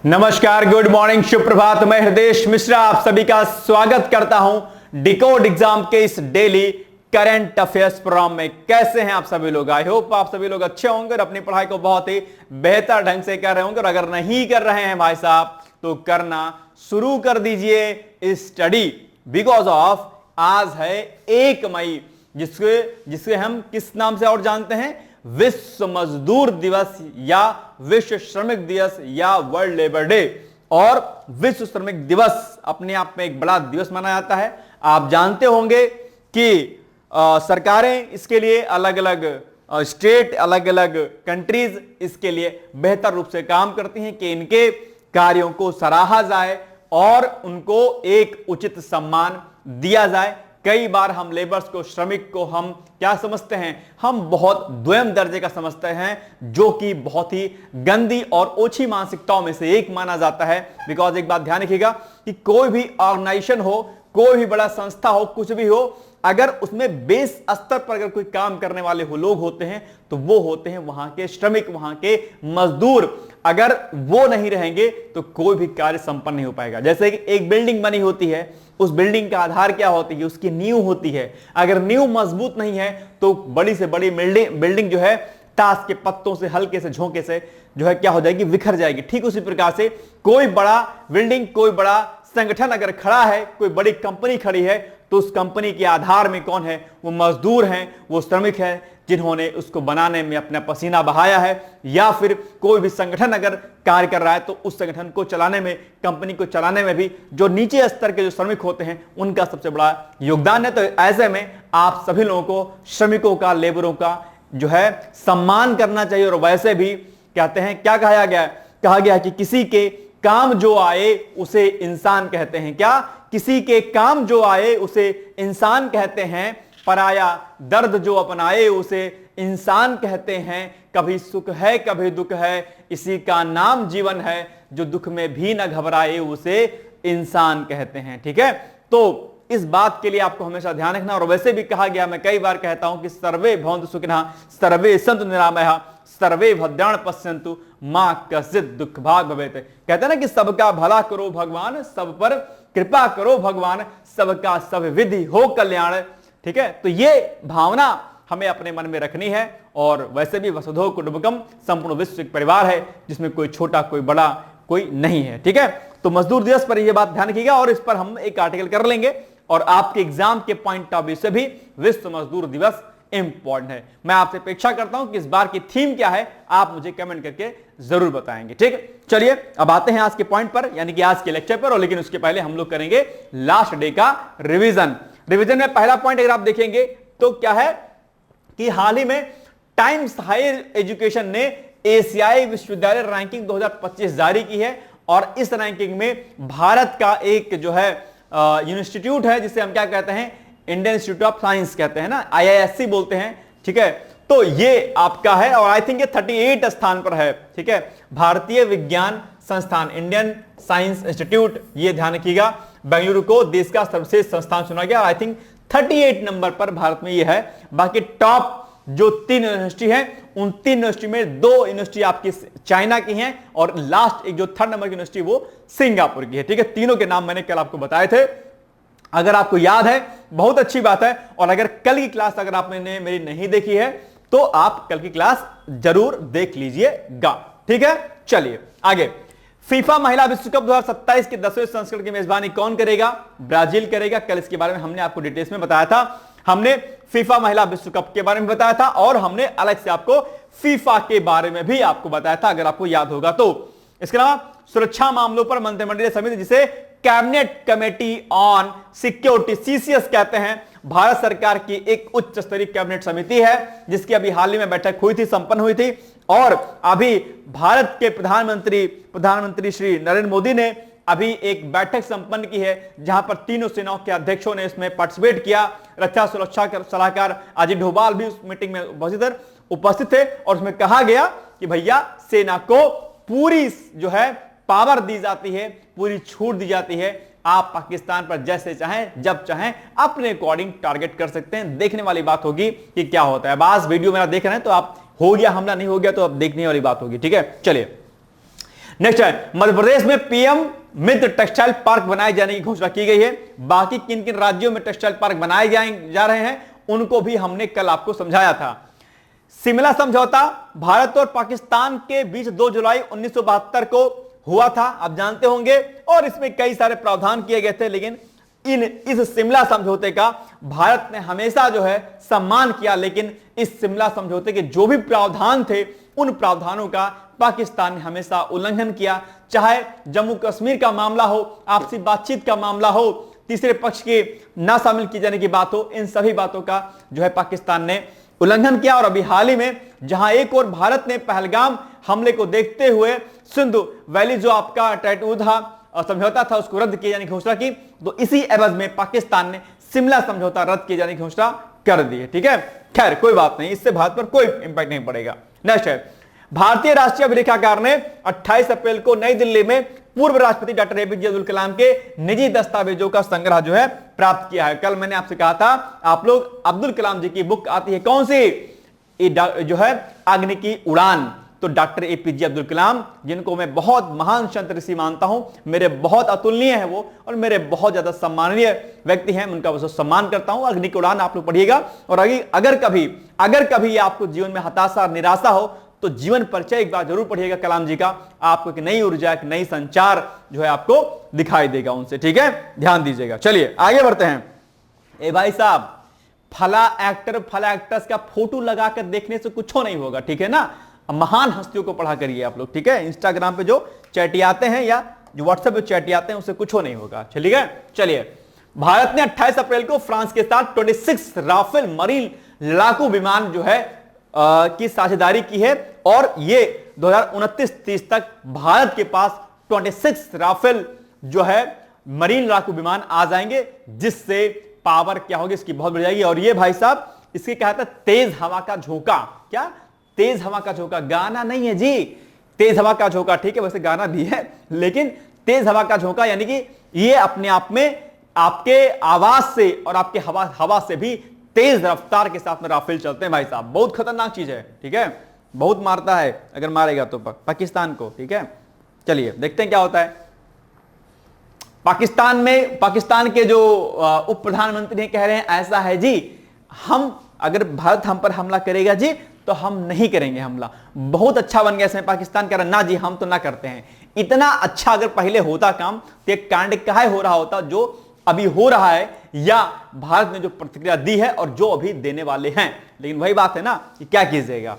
नमस्कार, good morning, सुप्रभात। मैं हृदेश मिश्रा आप सभी का स्वागत करता हूं डिकोड एग्जाम के इस डेली करंट अफेयर्स प्रोग्राम में। कैसे हैं आप सभी लोग? आई होप आप सभी लोग अच्छे होंगे और अपनी पढ़ाई को बहुत ही बेहतर ढंग से कर रहे होंगे। और अगर नहीं कर रहे हैं भाई साहब तो करना शुरू कर दीजिए स्टडी, बिकॉज ऑफ आज है 1 मई, जिसके हम किस नाम से और जानते हैं? विश्व मजदूर दिवस या विश्व श्रमिक दिवस या वर्ल्ड लेबर डे। और विश्व श्रमिक दिवस अपने आप में एक बड़ा दिवस माना जाता है। आप जानते होंगे कि सरकारें इसके लिए अलग अलग स्टेट, अलग अलग कंट्रीज इसके लिए बेहतर रूप से काम करती हैं कि इनके कार्यों को सराहा जाए और उनको एक उचित सम्मान दिया जाए। कई बार हम लेबर्स को, श्रमिक को हम क्या समझते हैं? हम बहुत द्वयम दर्जे का समझते हैं, जो कि बहुत ही गंदी और ओछी मानसिकताओं में से एक माना जाता है। बिकॉज एक बात ध्यान रखिएगा कि कोई भी ऑर्गेनाइजेशन हो, कोई भी बड़ा संस्था हो, कुछ भी हो, अगर उसमें बेस स्तर पर अगर कोई काम करने वाले लोग होते हैं तो वो होते हैं वहां के श्रमिक, वहां के मजदूर। अगर वो नहीं रहेंगे तो कोई भी कार्य संपन्न नहीं हो पाएगा। जैसे कि एक बिल्डिंग बनी होती है, उस बिल्डिंग का आधार क्या होती है? उसकी नींव होती है। अगर नींव मजबूत नहीं है तो बड़ी से बड़ी बिल्डिंग जो है ताश के पत्तों से, हल्के से झोंके से जो है क्या हो जाएगी? बिखर जाएगी। ठीक उसी प्रकार से कोई बड़ा बिल्डिंग, कोई बड़ा संगठन अगर खड़ा है, कोई बड़ी कंपनी खड़ी है, तो उस कंपनी के आधार में कौन है? वो मजदूर हैं, वो श्रमिक हैं, जिन्होंने उसको बनाने में अपना पसीना बहाया है। या फिर कोई भी संगठन अगर कार्य कर रहा है तो उस संगठन को चलाने में, कंपनी को चलाने में भी जो नीचे स्तर के जो श्रमिक होते हैं उनका सबसे बड़ा योगदान है। तो ऐसे में आप सभी लोगों को श्रमिकों का, लेबरों का जो है सम्मान करना चाहिए। और वैसे भी कहते हैं, क्या कहा गया? कहा गया कि किसी के काम जो आए उसे इंसान कहते हैं। क्या? किसी के काम जो आए उसे इंसान कहते हैं। पराया दर्द जो अपनाए उसे इंसान कहते हैं। कभी सुख है कभी दुख है, इसी का नाम जीवन है। जो दुख में भी न घबराए उसे इंसान कहते हैं। ठीक है, तो इस बात के लिए आपको हमेशा ध्यान रखना। और वैसे भी कहा गया, मैं कई बार कहता हूं कि सर्वे भवन्तु सुखिनः, सर्वे सन्तु निरामयाः, सर्वे भद्राणि पश्यन्तु मा कश्चित् दुःख भाग् भवेत्। कहते हैं ना कि सबका भला करो भगवान, सब पर कृपा करो भगवान, सबका सब विधि हो कल्याण। ठीक है, तो ये भावना हमें अपने मन में रखनी है। और वैसे भी वसुधैव कुटुंबकम, संपूर्ण विश्व एक परिवार है जिसमें कोई छोटा, कोई बड़ा, कोई नहीं है। ठीक है, तो मजदूर दिवस पर यह बात ध्यान रखिएगा और इस पर हम एक आर्टिकल कर लेंगे। और आपके एग्जाम के पॉइंट ऑफ व्यू से भी विश्व मजदूर दिवस इंपॉर्टेंट है। मैं आपसे अपेक्षा करता हूं कि इस बार की थीम क्या है, आप मुझे कमेंट करके जरूर बताएंगे। ठीक है, चलिए अब आते हैं आज के पॉइंट पर, यानी कि आज के लेक्चर पर। और लेकिन उसके पहले हम लोग करेंगे लास्ट डे का रिवीजन। रिवीजन में पहला पॉइंट अगर आप देखेंगे तो क्या है कि हाल ही में टाइम्स हायर एजुकेशन ने एशियाई विश्वविद्यालय रैंकिंग 2025 जारी की है। और इस रैंकिंग में भारत का एक जो है इंस्टीट्यूट है, जिसे हम क्या कहते हैं? इंडियन इंस्टीट्यूट ऑफ साइंस कहते हैं ना, IISc बोलते हैं। ठीक है, तो ये आपका है और आई थिंक ये 38 स्थान पर है। ठीक है, भारतीय विज्ञान संस्थान, इंडियन साइंस इंस्टीट्यूट, ये ध्यान रखिएगा, बेंगलुरु को देश का सर्वश्रेष्ठ संस्थान चुना गया। आई थिंक 38 नंबर पर भारत में ये है। बाकी टॉप जो 3 यूनिवर्सिटी हैं, उन 3 यूनिवर्सिटी में 2 यूनिवर्सिटी आपकी चाइना की हैं और लास्ट एक जो 3rd नंबर की यूनिवर्सिटी वो सिंगापुर की है। ठीक है, तीनों के नाम मैंने कल आपको बताए थे। अगर आपको याद है बहुत अच्छी बात है। और अगर कल की क्लास अगर आपने मेरी नहीं देखी है तो आप कल की क्लास जरूर देख लीजिएगा। ठीक है, चलिए आगे। फीफा महिला विश्व कप 2027 के 10वें संस्करण की मेजबानी कौन करेगा? ब्राजील करेगा। कल इसके बारे में हमने आपको डिटेल्स में बताया था। हमने फीफा महिला विश्व कप के बारे में बताया था और हमने अलग से आपको फीफा के बारे में भी आपको बताया था, अगर आपको याद होगा तो। इसके अलावा सुरक्षा मामलों पर मंत्रिमंडलीय समिति, जिसे cabinet committee on security, CCS कहते हैं, भारत सरकार की एक उच्च स्तरीय कैबिनेट समिति है, जिसकी अभी हाल ही में बैठक हुई थी, संपन्न हुई थी। और अभी भारत के प्रधानमंत्री श्री नरेंद्र मोदी ने अभी एक बैठक संपन्न की है, जहां पर तीनों सेनाओं के अध्यक्षों ने इसमें पार्टिसिपेट किया। रक्षा सुरक्षा सलाहकार अजीत डोभाल भी उस मीटिंग में उपस्थित थे। और उसमें कहा गया कि भैया सेना को पूरी जो है पावर दी जाती है, पूरी छूट दी जाती है। आप पाकिस्तान पर जैसे चाहें, जब चाहें, अपने अकॉर्डिंग टारगेट कर सकते हैं। देखने वाली बात होगी कि क्या होता है। बस वीडियो मेरा देख रहे हैं तो आप, हो गया हमला, नहीं हो गया तो अब देखने वाली बात होगी। ठीक है, चलिए नेक्स्ट है, मध्य प्रदेश में पीएम मित्र टेक्सटाइल पार्क बनाए जाने की घोषणा की गई है। बाकी किन किन राज्यों में टेक्सटाइल पार्क बनाए जा रहे हैं उनको भी हमने कल आपको समझाया था। शिमला समझौता भारत और पाकिस्तान के बीच 2 जुलाई 1972 को हुआ था, आप जानते होंगे, और इसमें कई सारे प्रावधान किए गए थे, लेकिन इस शिमला समझौते का भारत ने हमेशा जो है सम्मान किया, लेकिन इस शिमला समझौते के जो भी प्रावधान थे उन प्रावधानों का पाकिस्तान ने हमेशा उल्लंघन किया। चाहे जम्मू कश्मीर का मामला हो, आपसी बातचीत का मामला हो, तीसरे पक्ष के ना शामिल किए जाने की बात हो, इन सभी बातों का जो है पाकिस्तान ने उल्लंघन किया। और अभी हाल ही में जहां एक और भारत ने पहलगाम हमले को देखते हुए सिंधु वैली जो आपका टैटू था और समझौता था उसको रद्द किए जाने की घोषणा की, तो इसी एवज में पाकिस्तान ने शिमला समझौता रद्द किए जाने की घोषणा कर दी है। ठीक है, खैर कोई बात नहीं, इससे भारत पर कोई इंपैक्ट नहीं पड़ेगा। नेक्स्ट है, भारतीय राष्ट्रीय अभिलेखागार ने 28 अप्रैल को नई दिल्ली में पूर्व राष्ट्रपति डॉक्टर एपीजे अब्दुल कलाम के निजी दस्तावेजों का संग्रह जो है प्राप्त किया है। कल मैंने आपसे कहा था आप लोग अब्दुल कलाम जी की बुक आती है, कौन सी, जो है अग्नि की उड़ान, तो डॉक्टर एपीजे अब्दुल कलाम जिनको मैं बहुत महान संत ऋषि मानता हूं, मेरे बहुत अतुलनीय है वो और मेरे बहुत ज्यादा सम्माननीय व्यक्ति हैं, उनका बहुत सम्मान करता हूं। अग्नि की उड़ान आप लोग पढ़िएगा। और अगर कभी आपको जीवन में हताशा और निराशा हो तो जीवन परिचय एक बार जरूर पढ़िएगा कलाम जी का, आपको एक नई ऊर्जा, एक नई संचार जो है आपको दिखाई देगा उनसे। ठीक है, ध्यान दीजिएगा। चलिए आगे बढ़ते हैं। ए भाई साहब, फला एक्टर फला एक्ट्रेस का फोटो लगाकर देखने से कुछ नहीं होगा, ठीक है ना। महान हस्तियों को पढ़ा करिए आप लोग, ठीक है। इंस्टाग्राम पे जो चैटियाते हैं या जो व्हाट्सएप पे चैटियाते हैं उससे कुछ नहीं होगा, चलिए। भारत ने 28 अप्रैल को फ्रांस के साथ 26 राफेल मरीन लड़ाकू विमान जो है की साझेदारी की है, और ये 2029-30 तक भारत के पास 26 राफेल जो है मरीन लड़ाकू विमान आ जाएंगे, जिससे पावर क्या होगी इसकी बहुत बढ़ जाएगी। और ये भाई साहब इसके क्या था, तेज हवा का झोंका। क्या तेज हवा का झोंका? गाना नहीं है जी, तेज हवा का झोंका, ठीक है, वैसे गाना भी है, लेकिन तेज हवा का झोंका यानी कि ये अपने आप में आपके आवाज से और आपके हवा से भी तेज रफ्तार के साथ में राफेल चलते हैं भाई साहब। बहुत खतरनाक चीज है, ठीक है, बहुत मारता है अगर मारेगा तो पाकिस्तान को, ठीक है। चलिए देखते हैं क्या होता है। पाकिस्तान के जो उप प्रधानमंत्री कह रहे हैं ऐसा है जी, हम अगर भारत हम पर हमला करेगा जी तो हम नहीं करेंगे हमला। बहुत अच्छा बन गया पाकिस्तान कह रहा ना जी हम तो ना करते हैं। इतना अच्छा अगर पहले होता काम तो एक कांड काहे हो रहा होता जो अभी हो रहा है, या भारत ने जो प्रतिक्रिया दी है और जो अभी देने वाले हैं। लेकिन वही बात है ना कि क्या कीजिएगा।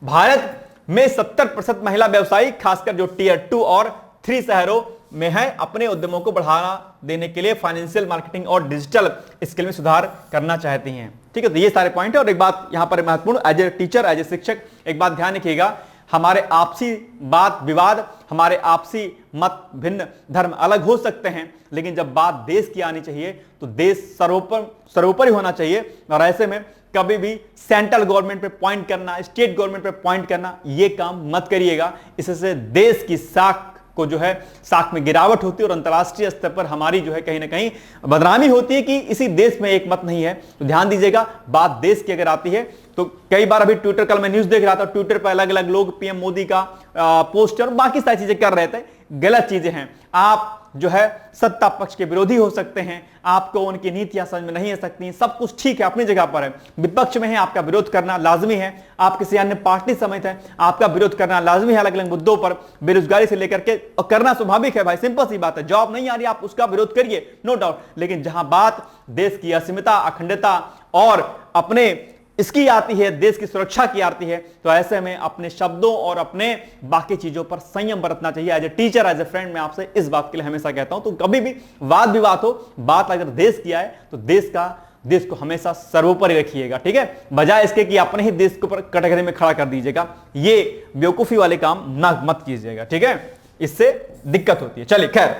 भारत में 70% महिला व्यवसायी खासकर जो टियर 2 और 3 शहरों में है अपने उद्यमों को बढ़ावा देने के लिए फाइनेंशियल मार्केटिंग और डिजिटल स्किल में सुधार करना चाहती हैं। ठीक है, तो ये सारे पॉइंट है। और एक बात यहां पर महत्वपूर्ण, as a teacher, as a शिक्षक, एक बात ध्यान रखिएगा, हमारे आपसी बात विवाद, हमारे आपसी मत भिन्न धर्म अलग हो सकते हैं, लेकिन जब बात देश की आनी चाहिए तो देश सर्वोपरि होना चाहिए। और ऐसे में कभी भी सेंट्रल गवर्नमेंट पे पॉइंट करना, स्टेट गवर्नमेंट पे पॉइंट करना, ये काम मत करिएगा। इससे देश की साख को जो है साख में गिरावट होती है और अंतर्राष्ट्रीय स्तर पर हमारी जो है कहीं ना कहीं बदनामी होती है कि इसी देश में एक मत नहीं है। तो ध्यान दीजिएगा, बात देश की अगर आती है तो कई बार अभी ट्विटर, कल मैं न्यूज देख रहा था, ट्विटर पर अलग अलग लोग पीएम मोदी का पोस्टर बाकी सारी चीजें कर रहे थे, गलत चीजें हैं। आप जो है सत्ता पक्ष के विरोधी हो सकते हैं, आपको उनकी नीतियां समझ में नहीं आ सकती, सब कुछ ठीक है, अपनी जगह पर है। विपक्ष में है, आपका विरोध करना लाजमी है। आप किसी अन्य पार्टी समेत है, आपका विरोध करना लाजमी है अलग अलग मुद्दों पर, बेरोजगारी से लेकर के, और करना स्वाभाविक है भाई, सिंपल सी बात है। जॉब नहीं आ रही, आप उसका विरोध करिए, नो डाउट। लेकिन जहां बात देश की अस्मिता, अखंडता और अपने इसकी आती है, देश की सुरक्षा की आती है, तो ऐसे में अपने शब्दों और अपने बाकी चीजों पर संयम बरतना चाहिए। As a teacher, as a friend, मैं आपसे इस बात के लिए हमेशा कहता हूं, तो कभी भी वाद विवाद हो, बात अगर देश की आए तो देश को हमेशा सर्वोपरि रखिएगा, ठीक है, बजाय इसके कि अपने ही देश को कटघरे में खड़ा कर दीजिएगा। ये बेवकूफी वाले काम ना मत कीजिएगा, ठीक है, इससे दिक्कत होती है। चलिए खैर,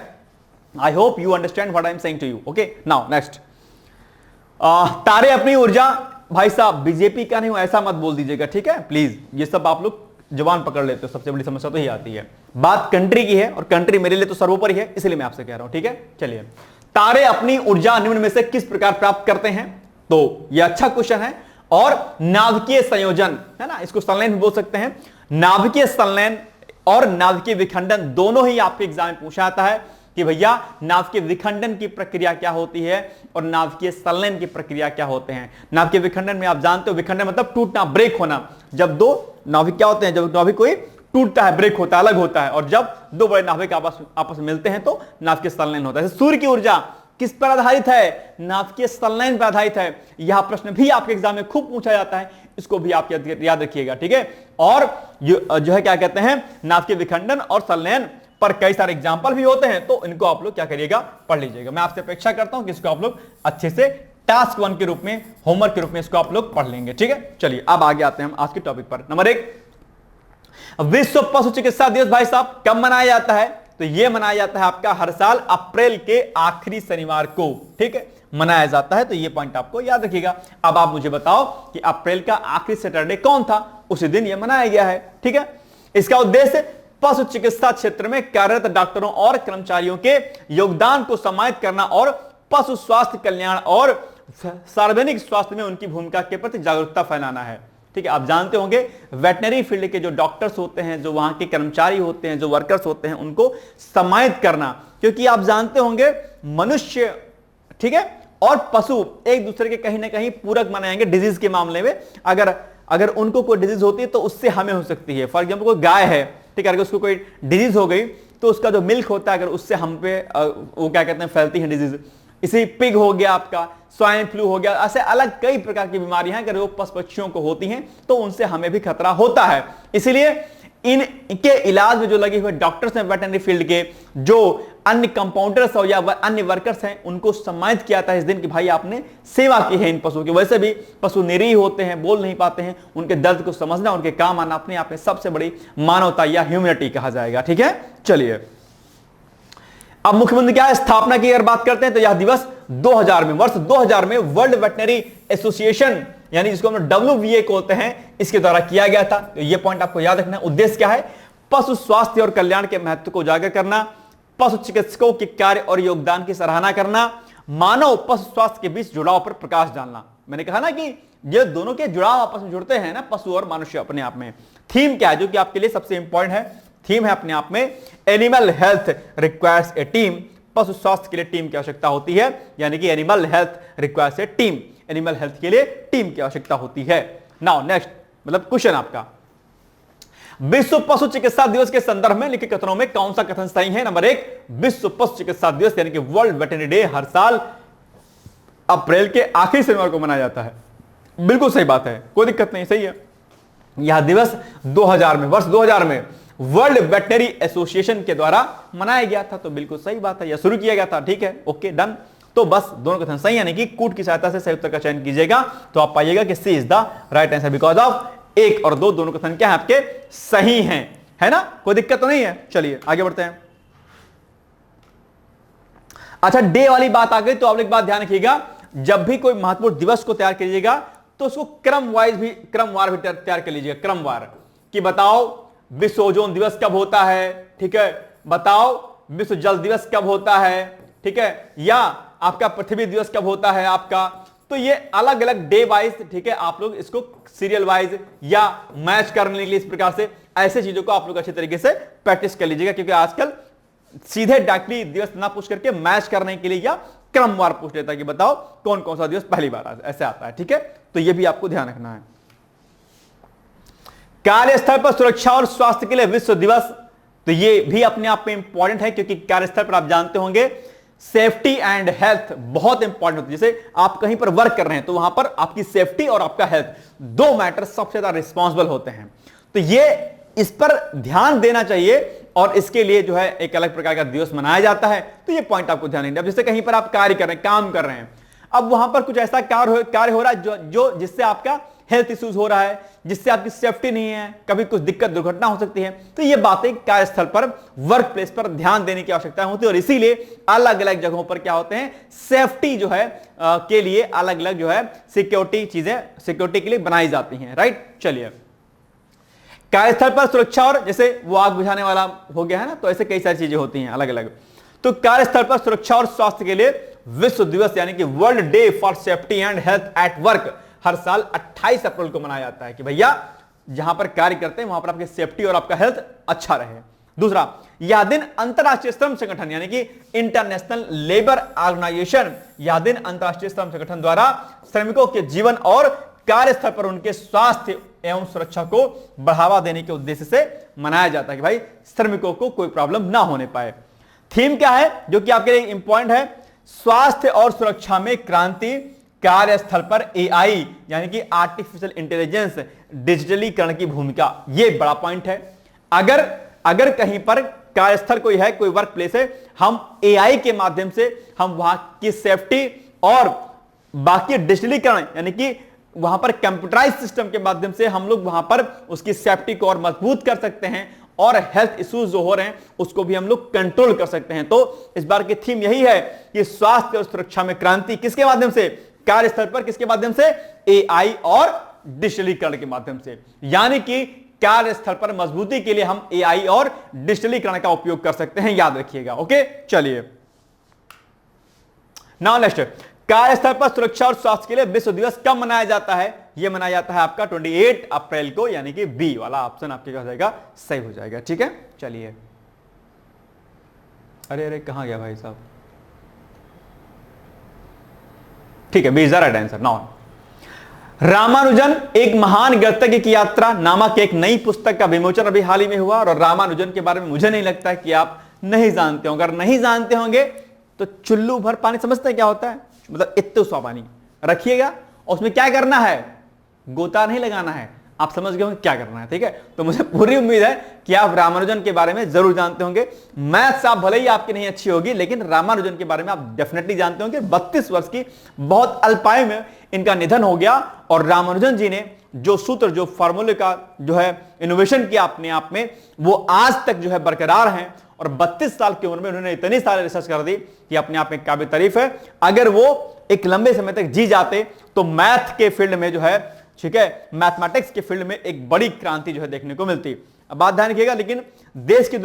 I hope you understand what I am saying to you. Okay, now next, तारे अपनी ऊर्जा, भाई साहब बीजेपी का नहीं हो ऐसा मत बोल दीजिएगा, ठीक है, प्लीज। ये सब आप लोग जवान पकड़ लेते हो, सबसे बड़ी समस्या तो ही आती है। बात कंट्री की है और कंट्री मेरे लिए तो सर्वोपरि है, इसलिए मैं आपसे कह रहा हूं, ठीक है। चलिए, तारे अपनी ऊर्जा निम्न में से किस प्रकार प्राप्त करते हैं? तो यह अच्छा क्वेश्चन है। और नाभिकीय संयोजन है ना, इसको संलयन भी बोल सकते हैं। नाभिकीय संलयन और नाभिकीय विखंडन दोनों ही आपके एग्जाम में पूछा जाता है कि भैया नाभिकीय विखंडन की प्रक्रिया क्या होती है और नाभिकीय संलयन की प्रक्रिया क्या होते हैं। नाभिकीय विखंडन में आप जानते हो, विखंडन मतलब टूटना, ब्रेक होना। जब दो नाभिक क्या होते हैं, जब नाभिक कोई टूटता है, ब्रेक होता है, अलग होता है, और जब दो बड़े नाभिक आपस में मिलते हैं तो नाभिकीय संलयन होता है। सूर्य की ऊर्जा किस पर आधारित है, नाभिकीय संलयन पर आधारित है। यह प्रश्न भी आपके एग्जाम में खूब पूछा जाता है, इसको भी आप याद रखिएगा, ठीक है। और जो है क्या कहते हैं, नाभिकीय विखंडन और संलयन पर कई सारे एग्जाम्पल भी होते हैं, तो इनको आप लोग क्या करिएगा, पढ़ लीजिएगा। मैं आपसे अपेक्षा करता हूं कि इसको आप लोग अच्छे से टास्क 1 के रूप में, होमवर्क के रूप में इसको आप लोग पढ़ लेंगे, ठीक है। चलिए अब आगे आते हैं हम आज के टॉपिक पर। नंबर 1, विश्व पशु चिकित्सा दिवस भाई साहब कब मनाया जाता है? तो यह मनाया जाता है आपका हर साल अप्रैल के आखिरी शनिवार को, ठीक है, मनाया जाता है। तो यह पॉइंट आपको याद रखिएगा। अब आप मुझे बताओ कि अप्रैल का आखिरी सैटरडे कौन था, उसी दिन यह मनाया गया है, ठीक है। इसका उद्देश्य पशु चिकित्सा क्षेत्र में कार्यरत डॉक्टरों और कर्मचारियों के योगदान को सम्मानित करना और पशु स्वास्थ्य कल्याण और सार्वजनिक स्वास्थ्य में उनकी भूमिका के प्रति जागरूकता फैलाना है, ठीक है। आप जानते होंगे वेटनरी फील्ड के जो डॉक्टर्स होते हैं, जो वहां के कर्मचारी होते हैं, जो वर्कर्स होते हैं, उनको सम्मानित करना, क्योंकि आप जानते होंगे मनुष्य, ठीक है, और पशु एक दूसरे के कहीं ना कहीं पूरक मानेंगे डिजीज के मामले में। अगर उनको कोई डिजीज होती है तो उससे हमें हो सकती है। फॉर एग्जाम्पल कोई गाय है, ठीक है, अगर उसको कोई डिजीज हो गई तो उसका जो मिल्क होता है, अगर उससे हम पे वो क्या कहते हैं, फैलती है डिजीज। इसी पिग हो गया, आपका स्वाइन फ्लू हो गया, ऐसे अलग कई प्रकार की बीमारियां अगर वो पशु पक्षियों को होती हैं तो उनसे हमें भी खतरा होता है। इसलिए इनके इलाज में जो लगे हुए डॉक्टर्स हैं वेटरनरी फील्ड के, जो अन्य कंपाउंडर्स हो या अन्य वर्कर्स हैं, उनको सम्मानित किया जाता है इस दिन कि भाई आपने सेवा की है इन पशुओं की। वैसे भी पशु निरीह होते हैं, बोल नहीं पाते हैं, उनके दर्द को समझना, उनके काम आना अपने आप में सबसे बड़ी मानवता या ह्यूमैनिटी कहा जाएगा, ठीक है। चलिए अब मुख्यमंत्री क्या स्थापना की अगर बात करते हैं तो यह दिवस 2000 में, वर्ष 2000 में वर्ल्ड वेटनरी एसोसिएशन यानी जिसको हम WVA बोलते हैं, इसके द्वारा किया गया था। तो यह पॉइंट आपको याद रखना है। उद्देश्य क्या है, पशु स्वास्थ्य और कल्याण के महत्व को उजागर करना, पशु चिकित्सकों के कार्य और योगदान की सराहना करना, मानव पशु स्वास्थ्य के बीच जुड़ाव पर प्रकाश डालना। मैंने कहा ना कि ये दोनों के जुड़ाव आपस में जुड़ते हैं ना, पशु और मनुष्य अपने आप में। थीम क्या है जो कि आपके लिए सबसे इंपॉर्टेंट है, थीम है अपने आप में animal health requires a team. पशु स्वास्थ्य के लिए टीम की आवश्यकता होती है, यानी कि animal health requires a team, animal health के लिए टीम की आवश्यकता होती है। नाउ नेक्स्ट मतलब क्वेश्चन आपका, विश्व पशु चिकित्सा दिवस के संदर्भ में लिखित कथनों में कौन सा कथन सही है? नंबर 1, विश्व पशु चिकित्सा दिवस यानी कि वर्ल्ड वेटरनरी डे हर साल अप्रैल के आखिरी शनिवार को मनाया जाता है। बिल्कुल सही बात है, कोई दिक्कत नहीं, सही है। यह दिवस 2000 में, वर्ष 2000 में वर्ल्ड वेटनरी एसोसिएशन के द्वारा मनाया गया था। तो बिल्कुल सही बात है, यह शुरू किया गया था, ठीक है, ओके डन। तो बस दोनों कथन सही, यानी कि कूट की सहायता से सही उत्तर का चयन कीजिएगा तो आप पाइएगा कि C is the right answer, because of 1 और 2 दोनों कथन क्या है आपके सही हैं, है ना, कोई दिक्कत तो नहीं है। चलिए आगे बढ़ते हैं। अच्छा, डे वाली बात आ गई तो आप एक बात ध्यान रखिएगा, जब भी कोई महत्वपूर्ण दिवस को तैयार कीजिएगा तो उसको क्रमवार भी तैयार कर लीजिएगा, क्रमवार, कि बताओ विश्व ओजोन दिवस कब होता है, ठीक है, बताओ विश्व जल दिवस कब होता है, ठीक है, या आपका पृथ्वी दिवस कब होता है आपका। तो ये अलग अलग डे वाइज, ठीक है, आप लोग इसको सीरियल वाइज या मैच करने के लिए इस प्रकार से ऐसे चीजों को आप लोग अच्छे तरीके से प्रैक्टिस कर लीजिएगा, क्योंकि आजकल सीधे डायरेक्टली दिवस ना पूछ करके मैच करने के लिए या क्रमवार पूछ लेता है कि बताओ कौन कौन सा दिवस पहली बार ऐसे आता है, ठीक है। तो ये भी आपको ध्यान रखना है। कार्यस्थल पर सुरक्षा और स्वास्थ्य के लिए विश्व दिवस, तो ये भी अपने आप में इंपॉर्टेंट है, क्योंकि कार्यस्थल पर आप जानते होंगे सेफ्टी एंड हेल्थ बहुत इंपॉर्टेंट होती है। जैसे आप कहीं पर वर्क कर रहे हैं तो वहां पर आपकी सेफ्टी और आपका हेल्थ, दो मैटर सबसे ज्यादा रिस्पॉन्सिबल होते हैं। तो ये इस पर ध्यान देना चाहिए और इसके लिए जो है एक अलग प्रकार का दिवस मनाया जाता है। तो ये पॉइंट आपको ध्यान देना। अब जैसे कहीं पर आप कार्य कर रहे हैं, काम कर रहे हैं, अब वहां पर कुछ ऐसा कार्य हो रहा है जो जिससे आपका हेल्थ इश्यूज हो रहा है, जिससे आपकी सेफ्टी नहीं है, कभी कुछ दिक्कत दुर्घटना हो सकती है। तो ये बातें कार्यस्थल पर, वर्क प्लेस पर ध्यान देने की आवश्यकता होती है, और इसीलिए अलग अलग जगहों पर क्या होते हैं, सेफ्टी जो है के लिए अलग अलग जो है सिक्योरिटी चीजें सिक्योरिटी के लिए बनाई जाती हैं, राइट। चलिए, कार्यस्थल पर सुरक्षा, और जैसे वो आग बुझाने वाला हो गया है ना, तो ऐसे कई सारी चीजें होती हैं अलग अलग। तो कार्यस्थल पर सुरक्षा और स्वास्थ्य के लिए विश्व दिवस यानी कि world day for safety and health at work हर साल 28 अप्रैल को मनाया जाता है, कि भैया जहां पर कार्य करते हैं वहां पर आपकी सेफ्टी और आपका हेल्थ अच्छा रहे। दूसरा, यह दिन अंतरराष्ट्रीय श्रम संगठन यानी कि इंटरनेशनल लेबर ऑर्गेनाइजेशन, यह दिन अंतरराष्ट्रीय श्रम संगठन द्वारा श्रमिकों के जीवन और कार्यस्थल पर उनके स्वास्थ्य एवं सुरक्षा को बढ़ावा देने के उद्देश्य से मनाया जाता है कि भाई श्रमिकों को कोई प्रॉब्लम ना होने पाए। थीम क्या है जो कि आपके लिए इंपॉर्टेंट है? स्वास्थ्य और सुरक्षा में क्रांति, कार्यस्थल पर एआई यानी कि आर्टिफिशियल इंटेलिजेंस, डिजिटलीकरण की भूमिका। यह बड़ा पॉइंट है। अगर कहीं पर कार्यस्थल कोई है, कोई वर्क प्लेस है, हम एआई के माध्यम से हम वहां की सेफ्टी और बाकी डिजिटलीकरण यानी कि वहां पर कंप्यूटराइज सिस्टम के माध्यम से हम लोग वहां पर उसकी सेफ्टी को और मजबूत कर सकते हैं और हेल्थ इश्यूज जो हो रहे हैं उसको भी हम लोग कंट्रोल कर सकते हैं। तो इस बार की थीम यही है कि स्वास्थ्य और सुरक्षा में क्रांति किसके माध्यम से? कार्यस्थल पर किसके माध्यम से? एआई और डिजिटलीकरण के माध्यम से। यानी कि कार्यस्थल पर मजबूती के लिए हम एआई और डिजिटलीकरण का उपयोग कर सकते हैं, याद रखिएगा। ओके, चलिए नाउ नेक्स्ट, कार्यस्थल पर सुरक्षा और स्वास्थ्य के लिए विश्व दिवस कब मनाया जाता है? यह मनाया जाता है आपका 28 अप्रैल को, यानी कि बी वाला ऑप्शन आपके हो जाएगा, सही हो जाएगा। ठीक है, चलिए। अरे कहां गया भाई साहब? ठीक है, B is the right answer. Now, Ramanujan एक महान गंतव्य की यात्रा नामक एक नई पुस्तक का विमोचन अभी हाल ही में हुआ, और रामानुजन के बारे में मुझे नहीं लगता कि आप नहीं जानते होंगे। अगर नहीं जानते होंगे तो चुल्लू भर पानी समझते हैं क्या होता है? मतलब इत्ते सा पानी रखिएगा और उसमें क्या करना है? गोता नहीं लगाना है। आप समझ गए होंगे क्या करना है। ठीक है, तो मुझे पूरी उम्मीद है कि आप रामानुजन के बारे में जरूर जानते होंगे। मैथ्स आप भले ही आपकी नहीं अच्छी होगी, लेकिन रामानुजन के बारे में आप डेफिनेटली जानते होंगे। 32 वर्ष की बहुत अल्पायु में इनका निधन हो गया, और रामानुजन जी ने जो सूत्र, जो फार्मूले का जो है इनोवेशन किया अपने आप में, वो आज तक जो है बरकरार हैं। और 32 साल की उम्र में उन्होंने इतनी सारे रिसर्च कर दी कि अपने आप में काबिल तारीफ है। अगर वो एक लंबे समय तक जी जाते तो मैथ के फील्ड में जो है, ठीक है, मैथमेटिक्स के फील्ड में एक बड़ी क्रांति जो है देखने को मिलती। अब बात ध्यान रखिएगा, लेकिन देश की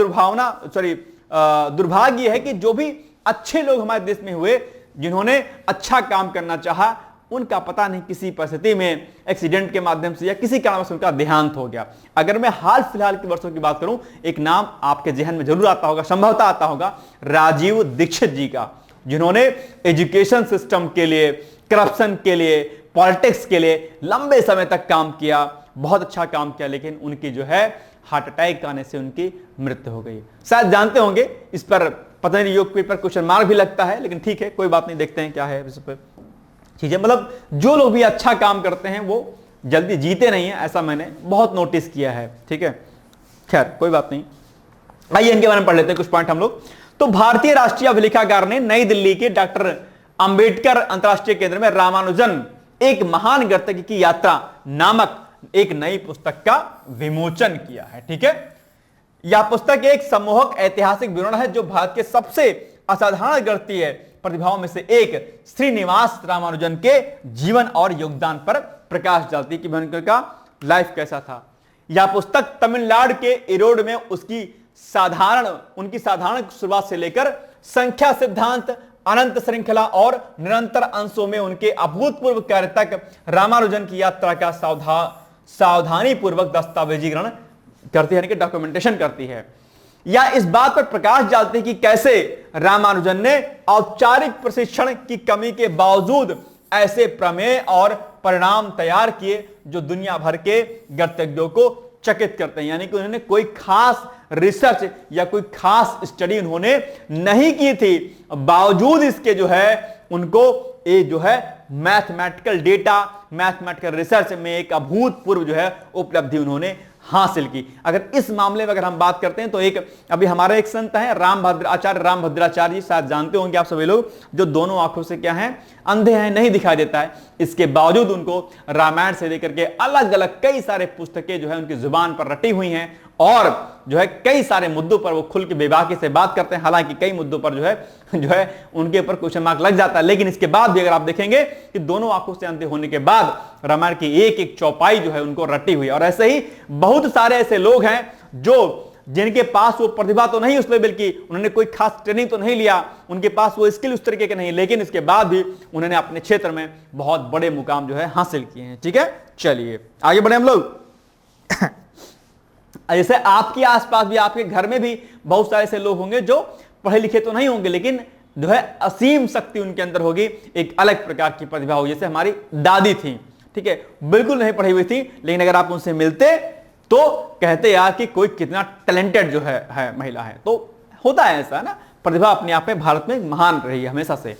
दुर्भाग्य है कि जो भी अच्छे लोग हमारे देश में हुए, जिन्होंने अच्छा काम करना चाहा, उनका पता नहीं किसी परिस्थिति में एक्सीडेंट के माध्यम से या किसी कारण से उनका देहांत हो गया। अगर मैं हाल फिलहाल के वर्षों की बात करूं, एक नाम आपके जहन में जरूर आता होगा, संभवतः आता होगा, राजीव दीक्षित जी का, जिन्होंने एजुकेशन सिस्टम के लिए, करप्शन के लिए, पॉलिटिक्स के लिए लंबे समय तक काम किया, बहुत अच्छा काम किया, लेकिन उनकी जो है हार्ट अटैक आने से उनकी मृत्यु हो गई। शायद जानते होंगे, इस पर पता नहीं योग पर क्वेश्चन मार्क भी लगता है, लेकिन ठीक है, कोई बात नहीं, देखते हैं क्या है इस पर चीजें। मतलब जो लोग भी अच्छा काम करते हैं वो जल्दी जीते नहीं है, ऐसा मैंने बहुत नोटिस किया है। ठीक है, खैर कोई बात नहीं, आइए इनके बारे में पढ़ लेते हैं कुछ पॉइंट हम लोग। तो भारतीय राष्ट्रीय अभिलेखागार ने नई दिल्ली के डॉक्टर अंबेडकर अंतरराष्ट्रीय केंद्र में रामानुजन एक महान गंतव्य की यात्रा नामक एक नई पुस्तक का विमोचन किया है। ठीक है, यह पुस्तक एक सम्मोहक ऐतिहासिक विवरण है जो भारत के सबसे असाधारण गणतंत्रीय प्रतिभाओं में से एक श्रीनिवास रामानुजन के जीवन और योगदान पर प्रकाश डालती कि उनका का लाइफ कैसा था। यह पुस्तक तमिलनाडु के इरोड में उनकी साधारण शुरुआत से लेकर संख्या सिद्धांत, अनंत श्रृंखला और निरंतर अंशों में उनके अभूतपूर्व कार्य तक रामानुजन की यात्रा का सावधानी पूर्वक दस्तावेजीकरण करती है, यानी कि डॉक्यूमेंटेशन करती है। या इस बात पर प्रकाश डालते हैं कि कैसे रामानुजन ने औपचारिक प्रशिक्षण की कमी के बावजूद ऐसे प्रमेय और परिणाम तैयार किए जो दुनिया भर के गणतज्ञों को चकित करते हैं। यानी कि उन्होंने कोई खास रिसर्च या कोई खास स्टडी उन्होंने नहीं की थी, बावजूद इसके जो है उनको ये जो है मैथमेटिकल डेटा, मैथमेटिकल रिसर्च में एक अभूतपूर्व जो है उपलब्धि उन्होंने हासिल की। अगर इस मामले में अगर हम बात करते हैं तो एक अभी हमारा एक संत है रामभद्राचार्य जी, शायद जानते होंगे आप सभी लोग, जो दोनों आंखों से क्या हैं, अंधे हैं, नहीं दिखाई देता है। इसके बावजूद उनको रामायण से लेकर के अलग अलग कई सारे पुस्तकें जो है उनकी जुबान पर रटी हुई हैं, और जो है कई सारे मुद्दों पर वो खुल के बेबाकी से बात करते हैं। हालांकि कई मुद्दों पर जो है उनके ऊपर क्वेश्चन मार्क लग जाता है, लेकिन इसके बाद भी अगर आप देखेंगे कि दोनों आंखों से अंधे होने के बाद रामायण की एक एक चौपाई जो है उनको रटी हुई है। और ऐसे ही बहुत सारे ऐसे लोग हैं जो जिनके पास वो प्रतिभा तो नहीं उस लेवल की, उन्होंने कोई खास ट्रेनिंग तो नहीं लिया, उनके पास वो स्किल उस तरीके के नहीं, लेकिन इसके बाद भी उन्होंने अपने क्षेत्र में बहुत बड़े मुकाम जो है हासिल किए हैं। ठीक है, चलिए आगे बढ़े हम लोग। जैसे आपके आसपास भी, आपके घर में भी बहुत सारे ऐसे लोग होंगे जो पढ़े लिखे तो नहीं होंगे, लेकिन जो है असीम शक्ति उनके अंदर होगी, एक अलग प्रकार की प्रतिभा होगी। जैसे हमारी दादी थी, ठीक है, बिल्कुल नहीं पढ़ी हुई थी, लेकिन अगर आप उनसे मिलते तो कहते यार कि कोई कितना टैलेंटेड जो है महिला है। तो होता है ऐसा ना, प्रतिभा अपने आप में भारत में महान रही है हमेशा से।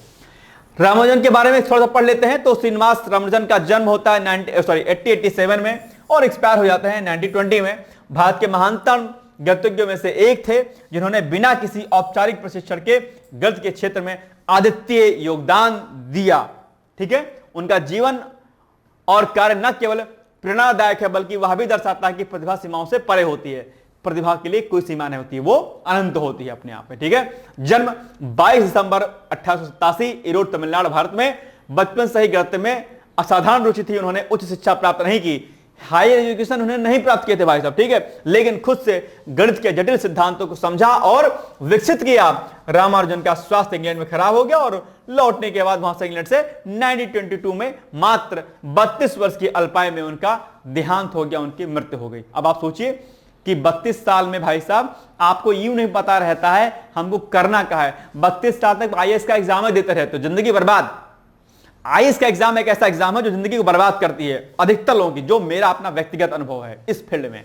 रामानुजन के बारे में थोड़ा सा पढ़ लेते हैं। तो श्रीनिवास रामानुजन का जन्म होता है 1887 में और एक्सपायर हो जाते हैं 1920 में। भारत के महानतम गणितज्ञों में से एक थे, जिन्होंने बिना किसी औपचारिक प्रशिक्षण के गणित के क्षेत्र में अद्वितीय योगदान दिया। ठीक है, उनका जीवन और कार्य न केवल प्रेरणादायक है, बल्कि वह भी दर्शाता है कि प्रतिभा सीमाओं से परे होती है। प्रतिभा के लिए कोई सीमा नहीं होती, वो अनंत होती है अपने आप में। ठीक है, जन्म 22 दिसंबर 1887, इरोड, तमिलनाडु, भारत में। बचपन से ही गणित में असाधारण रुचि थी। उन्होंने उच्च शिक्षा प्राप्त नहीं की, हायर एजुकेशन उन्होंने नहीं प्राप्त किए थे भाई साहब, ठीक है, लेकिन खुद से गणित के जटिल सिद्धांतों को समझा और विकसित किया। रामानुजन का स्वास्थ्य इंग्लैंड में खराब हो गया और लौटने के बाद वहां से इंग्लैंड से 1922 में मात्र 32 वर्ष की अल्पायु में उनका देहांत हो गया, उनकी मृत्यु हो गई। अब आप सोचिए कि 32 साल में भाई साहब आपको यूं नहीं पता रहता है हमको करना क्या है। 32 साल तक आईएएस का एग्जाम देते रहते हो, जिंदगी बर्बाद। आईएएस का एग्जाम एक ऐसा एग्जाम है जो जिंदगी को बर्बाद करती है अधिकतर लोगों की, जो मेरा अपना व्यक्तिगत अनुभव है इस फील्ड में।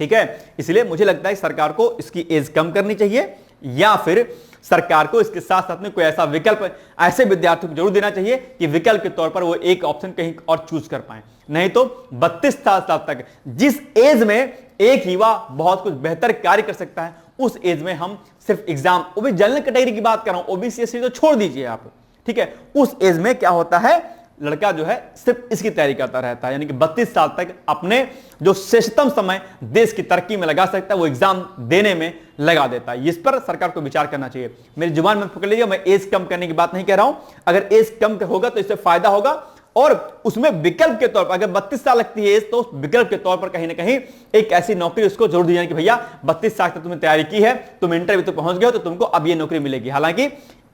ठीक है, इसलिए मुझे लगता है सरकार को इसकी एज कम करनी चाहिए, या फिर सरकार को इसके साथ साथ में कोई ऐसा विकल्प ऐसे विद्यार्थियों को जरूर देना चाहिए कि विकल्प के तौर पर वो एक ऑप्शन कहीं और चूज कर पाए। नहीं तो 32 साल तक जिस एज में एक युवा बहुत कुछ बेहतर कार्य कर सकता है, उस एज में हम सिर्फ एग्जाम, वो भी जनरल कैटेगरी की बात कर रहा हूं, ओबीसी एससी तो छोड़ दीजिए आप, ठीक है, उस एज में क्या होता है, लड़का जो है सिर्फ इसकी तैयारी करता रहता है। यानी कि 32 साल तक अपने जो श्रेष्ठतम समय देश की तरक्की में लगा सकता है, वो एग्जाम देने में लगा देता है। इस पर सरकार को विचार करना चाहिए। मेरी जुबान में पकड़ लीजिए, मैं एज कम करने की बात नहीं कह रहा हूं। अगर एज कम होगा तो इससे फायदा होगा, और उसमें विकल्प के तौर पर अगर 32 साल लगती है एज, तो विकल्प के तौर पर कहीं ना कहीं एक ऐसी नौकरी उसको जरूर दी जाए कि भैया 32 साल तक तुमने तैयारी की है, तुम इंटरव्यू तो पहुंच गए हो, तो तुमको अब ये नौकरी मिलेगी। हालांकि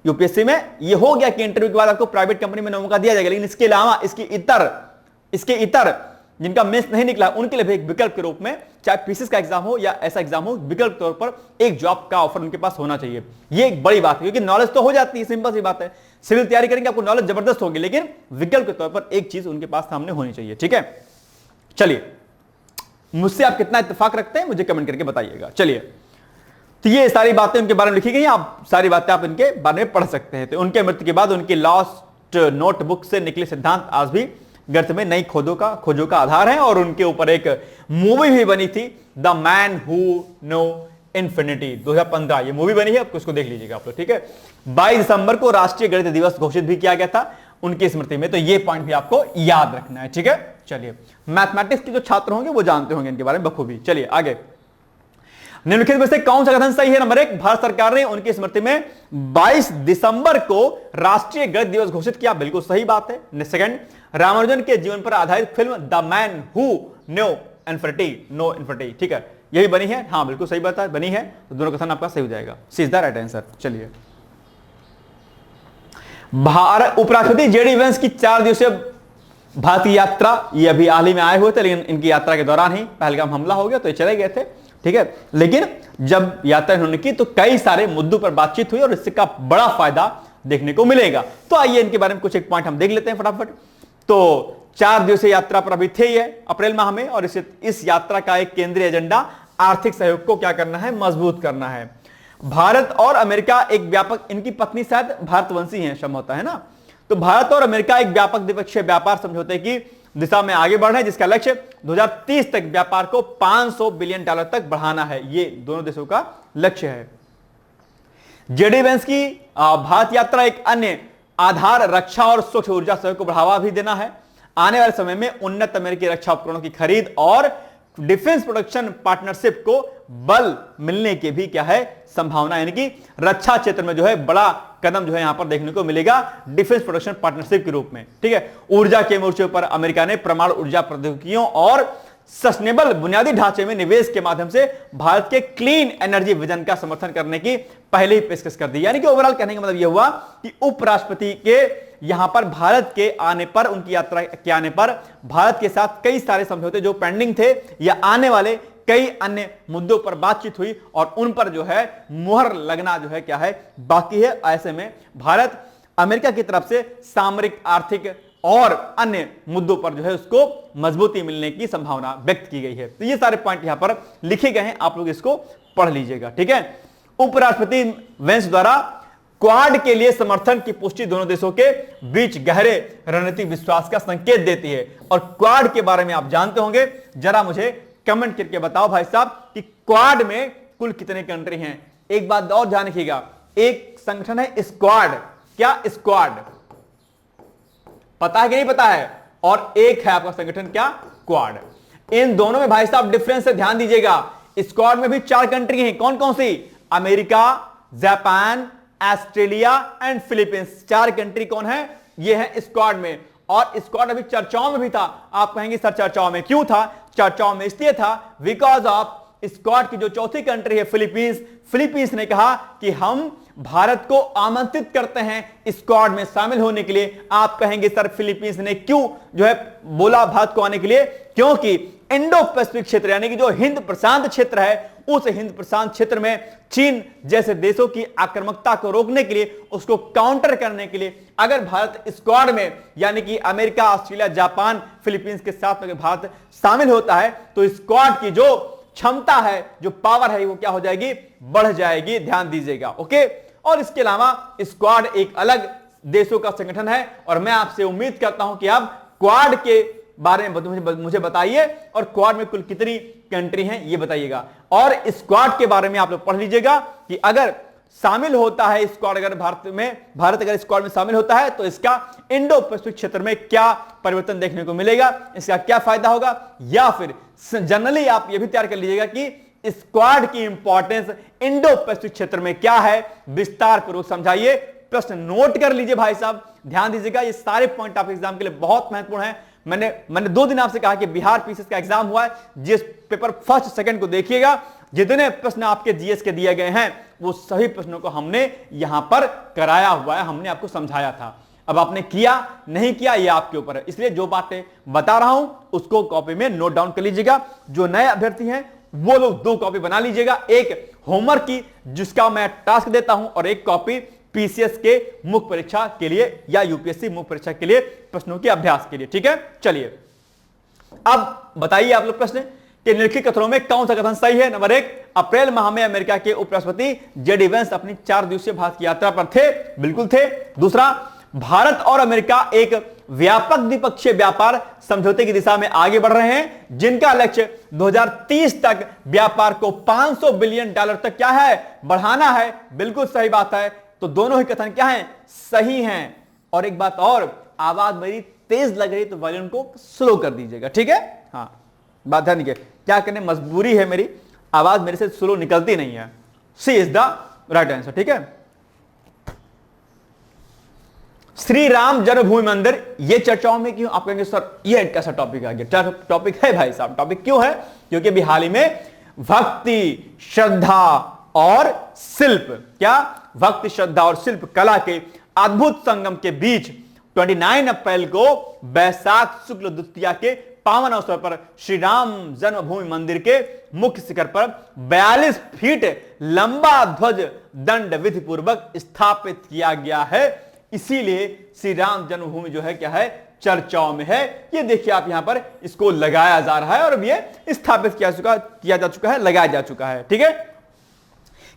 यूपीएससी में ये हो गया कि इंटरव्यू के बाद आपको प्राइवेट कंपनी में मौका दिया जाएगा, लेकिन इसके अलावा इसके इतर जिनका मेंस नहीं निकला, उनके लिए भी एक विकल्प के रूप में, चाहे पीसीएस का एग्जाम हो या ऐसा एग्जाम हो, विकल्प के तौर पर एक जॉब का ऑफर उनके पास होना चाहिए। ये एक बड़ी बात है, क्योंकि नॉलेज तो हो जाती है, सिंपल सी बात है। सिविल तैयारी करेंगे आपको नॉलेज जबरदस्त होगी, लेकिन विकल्प के तौर पर एक चीज उनके पास सामने होनी चाहिए। ठीक है, चलिए, मुझसे आप कितना इत्तेफाक रखते हैं मुझे कमेंट करके बताइएगा। चलिए, तो ये सारी बातें उनके बारे में लिखी गई हैं, आप सारी बातें आप इनके बारे में पढ़ सकते हैं। तो उनके मृत्यु के बाद उनकी लॉस्ट नोटबुक से निकले सिद्धांत आज भी गणित में नई खोजों का आधार है, और उनके ऊपर एक मूवी भी बनी थी, the man who know infinity, 2015 ये मूवी बनी है, आपको उसको देख लीजिएगा आप लोग। ठीक है, 22 दिसंबर को राष्ट्रीय गणित दिवस घोषित भी किया गया था उनकी स्मृति में, तो ये पॉइंट भी आपको याद रखना है। ठीक है, चलिए, मैथमेटिक्स के जो छात्र होंगे वो जानते होंगे इनके बारे में बखूबी। चलिए आगे, निम्नलिखित में से कौन सा कथन सही है? नंबर 1, भारत सरकार ने उनकी स्मृति में 22 दिसंबर को राष्ट्रीय गणित दिवस घोषित किया, बिल्कुल सही बात है। सेकंड, रामानुजन के जीवन पर आधारित film the man who know infinity, ठीक है, यही बनी है, हाँ बिल्कुल सही बात है, बनी है, तो दोनों कथन आपका सही हो जाएगा, सी इज द राइट आंसर। चलिए, भारत उपराष्ट्रपति जेडी वेंस की 4 दिवसीय भारत की यात्रा, ये अभी हाल ही में आए हुए थे, लेकिन इनकी यात्रा के दौरान ही पहलगाम हमला हो गया तो ये चले गए थे। ठीक है, लेकिन जब यात्रा इन्होंने की तो कई सारे मुद्दों पर बातचीत हुई और इसका बड़ा फायदा देखने को मिलेगा। तो आइए इनके बारे में कुछ एक पॉइंट हम देख लेते हैं फटाफट। तो 4 दिवसीय यात्रा पर अभी थे ये अप्रैल माह में, और इस यात्रा का एक केंद्रीय एजेंडा आर्थिक सहयोग को क्या करना है, मजबूत करना है। भारत और अमेरिका एक व्यापक, इनकी पत्नी शायद भारतवंशी है, संभवतः, है ना, तो भारत और अमेरिका एक व्यापक द्विपक्षीय व्यापार समझौते की दिशा में आगे बढ़ रहे हैं, जिसका लक्ष्य 2030 तक व्यापार को $500 बिलियन तक बढ़ाना है। ये दोनों देशों का लक्ष्य है। जेडी वेंस की भारत यात्रा एक अन्य आधार रक्षा और स्वच्छ ऊर्जा सहयोग को बढ़ावा भी देना है। आने वाले समय में उन्नत अमेरिकी रक्षा उपकरणों की खरीद और डिफेंस प्रोडक्शन पार्टनरशिप को बल मिलने की भी क्या है, संभावना, यानी कि रक्षा क्षेत्र में जो है बड़ा कदम जो है यहां पर देखने को मिलेगा डिफेंस प्रोडक्शन पार्टनरशिप के रूप में। ठीक है, ऊर्जा के मोर्चे पर अमेरिका ने परमाणु ऊर्जा प्रौद्योगिकियों और सस्टेनेबल बुनियादी ढांचे में निवेश के माध्यम से भारत के क्लीन एनर्जी विजन का समर्थन करने की पहले ही पेशकश कर दी। यानी कि ओवरऑल कहने का मतलब यह हुआ कि उपराष्ट्रपति के यहां पर भारत के आने पर, उनकी यात्रा के आने पर भारत के साथ कई सारे समझौते जो पेंडिंग थे या आने वाले कई अन्य मुद्दों पर बातचीत हुई और उन पर जो है मुहर लगना जो है क्या है बाकी है। ऐसे में भारत अमेरिका की तरफ से सामरिक, आर्थिक और अन्य मुद्दों पर जो है उसको मजबूती मिलने की संभावना व्यक्त की गई है। तो ये सारे पॉइंट यहां पर लिखे गए हैं, आप लोग इसको पढ़ लीजिएगा, ठीक है। उपराष्ट्रपति वेंस द्वारा क्वाड के लिए समर्थन की पुष्टि दोनों देशों के बीच गहरे रणनीतिक विश्वास का संकेत देती है। और क्वाड के बारे में आप जानते होंगे, जरा मुझे कमेंट करके बताओ भाई साहब कि क्वाड में कुल कितने कंट्री हैं। एक बात और ध्यान रखिएगा, एक संगठन है स्क्वाड, क्या स्क्वाड, पता है कि नहीं पता है, और एक है आपका संगठन क्या, क्वाड। इन दोनों में भाई साहब डिफरेंस से ध्यान दीजिएगा। स्क्वाड में भी 4 कंट्री हैं, कौन कौन सी, America, Japan, Australia and Philippines. 4 country कौन है, ये है स्क्वाड में। और स्क्वाड अभी चर्चाओं में भी था। आप कहेंगे सर चर्चाओं में क्यों था, चर्चाओं में इसलिए था बिकॉज ऑफ स्क्वाड की जो चौथी कंट्री है फिलीपींस, फिलीपींस ने कहा कि हम भारत को आमंत्रित करते हैं स्क्वाड में शामिल होने के लिए। आप कहेंगे सर फिलीपींस ने क्यों जो है बोला भारत को आने के लिए, क्योंकि इंडो पैसिफिक क्षेत्र यानी कि जो हिंद प्रशांत क्षेत्र है, उस हिंद प्रशांत क्षेत्र में चीन जैसे देशों की आक्रामकता को रोकने के लिए, उसको काउंटर करने के लिए अगर भारत स्क्वाड में यानी कि अमेरिका, ऑस्ट्रेलिया, जापान, फिलीपींस के साथ अगर भारत शामिल होता है तो स्क्वाड की जो क्षमता है, जो पावर है, वो क्या हो जाएगी, बढ़ जाएगी। ध्यान दीजिएगा, ओके। और इसके अलावा स्क्वाड एक अलग देशों का संगठन है और मैं आपसे उम्मीद करता हूं कि आप क्वाड के बारे में मुझे बताइए और क्वाड में कुल कितनी कंट्री हैं ये बताइएगा। और स्क्वाड के बारे में आप लोग पढ़ लीजिएगा कि अगर शामिल होता है स्क्वाड, अगर भारत अगर स्क्वाड में शामिल होता है तो इसका इंडो पैसिफिक क्षेत्र में क्या परिवर्तन देखने को मिलेगा, इसका क्या फायदा होगा, या फिर जनरली आप ये भी तैयार कर लीजिएगा कि स्क्वाड की इंपॉर्टेंस इंडो पैसिफिक क्षेत्र में क्या है, विस्तार पूर्वक समझाइए। प्रश्न नोट कर लीजिए भाई साहब, ध्यान दीजिएगा, ये सारे पॉइंट आपके एग्जाम के लिए बहुत महत्वपूर्ण है। मैंने 2 दिन आपसे कहा कि बिहार पीसीएस का एग्जाम हुआ है, जिस पेपर फर्स्ट सेकंड को देखिएगा, जितने प्रश्न आपके जीएस के दिए गए हैं वो सभी प्रश्नों को हमने यहां पर कराया हुआ है, हमने आपको समझाया था। अब आपने किया नहीं किया ये आपके ऊपर है, इसलिए जो बातें बता रहा हूं उसको कॉपी में नोट डाउन कर लीजिएगा। जो नए अभ्यर्थी हैं वो लोग 2 कॉपी बना लीजिएगा, एक होमवर्क की जिसका मैं टास्क देता हूं और एक कॉपी पीसीएस के मुख्य परीक्षा के लिए या यूपीएससी मुख्य परीक्षा के लिए प्रश्नों के अभ्यास के लिए, ठीक है। चलिए अब बताइए आप लोग प्रश्न कि निम्नलिखित कथनों में कौन सा कथन सही है। नंबर 1, अप्रैल माह में अमेरिका के उपराष्ट्रपति जेडी वेंस अपनी 4 दिवसीय भारत की यात्रा पर थे, बिल्कुल थे। दूसरा, भारत और अमेरिका एक व्यापक द्विपक्षीय व्यापार समझौते की दिशा में आगे बढ़ रहे हैं जिनका लक्ष्य 2030 तक व्यापार को $500 बिलियन तक क्या है, बढ़ाना है। बिल्कुल सही बात है। तो दोनों ही कथन क्या हैं, सही हैं। और एक बात और, आवाज मेरी तेज लग रही तो वॉल्यूम को स्लो कर दीजिएगा, ठीक है। हाँ, बात ध्यान दीजिए, क्या करने मजबूरी है, मेरी आवाज मेरे से स्लो निकलती नहीं है। सी इज द राइट आंसर, ठीक है। श्री राम जन्मभूमि मंदिर, ये चर्चाओं में क्यों, आप कहेंगे सर ये कैसा टॉपिक आ गया। टॉपिक है भाई साहब, टॉपिक क्यों है, क्योंकि अभी हाल ही में भक्ति, श्रद्धा और शिल्प, क्या, भक्ति, श्रद्धा और शिल्प कला के अद्भुत संगम के बीच 29 अप्रैल को बैसाख शुक्ल द्वितीया के पावन अवसर पर श्री राम जन्मभूमि मंदिर के मुख्य शिखर पर 42 फीट लंबा ध्वज दंड विधि पूर्वक स्थापित किया गया है। इसीलिए श्री राम जन्मभूमि जो है क्या है, चर्चाओं में है। ये देखिए आप यहां पर इसको लगाया जा रहा है और अब ये स्थापित किया जा चुका है, लगाया जा चुका है, ठीक है।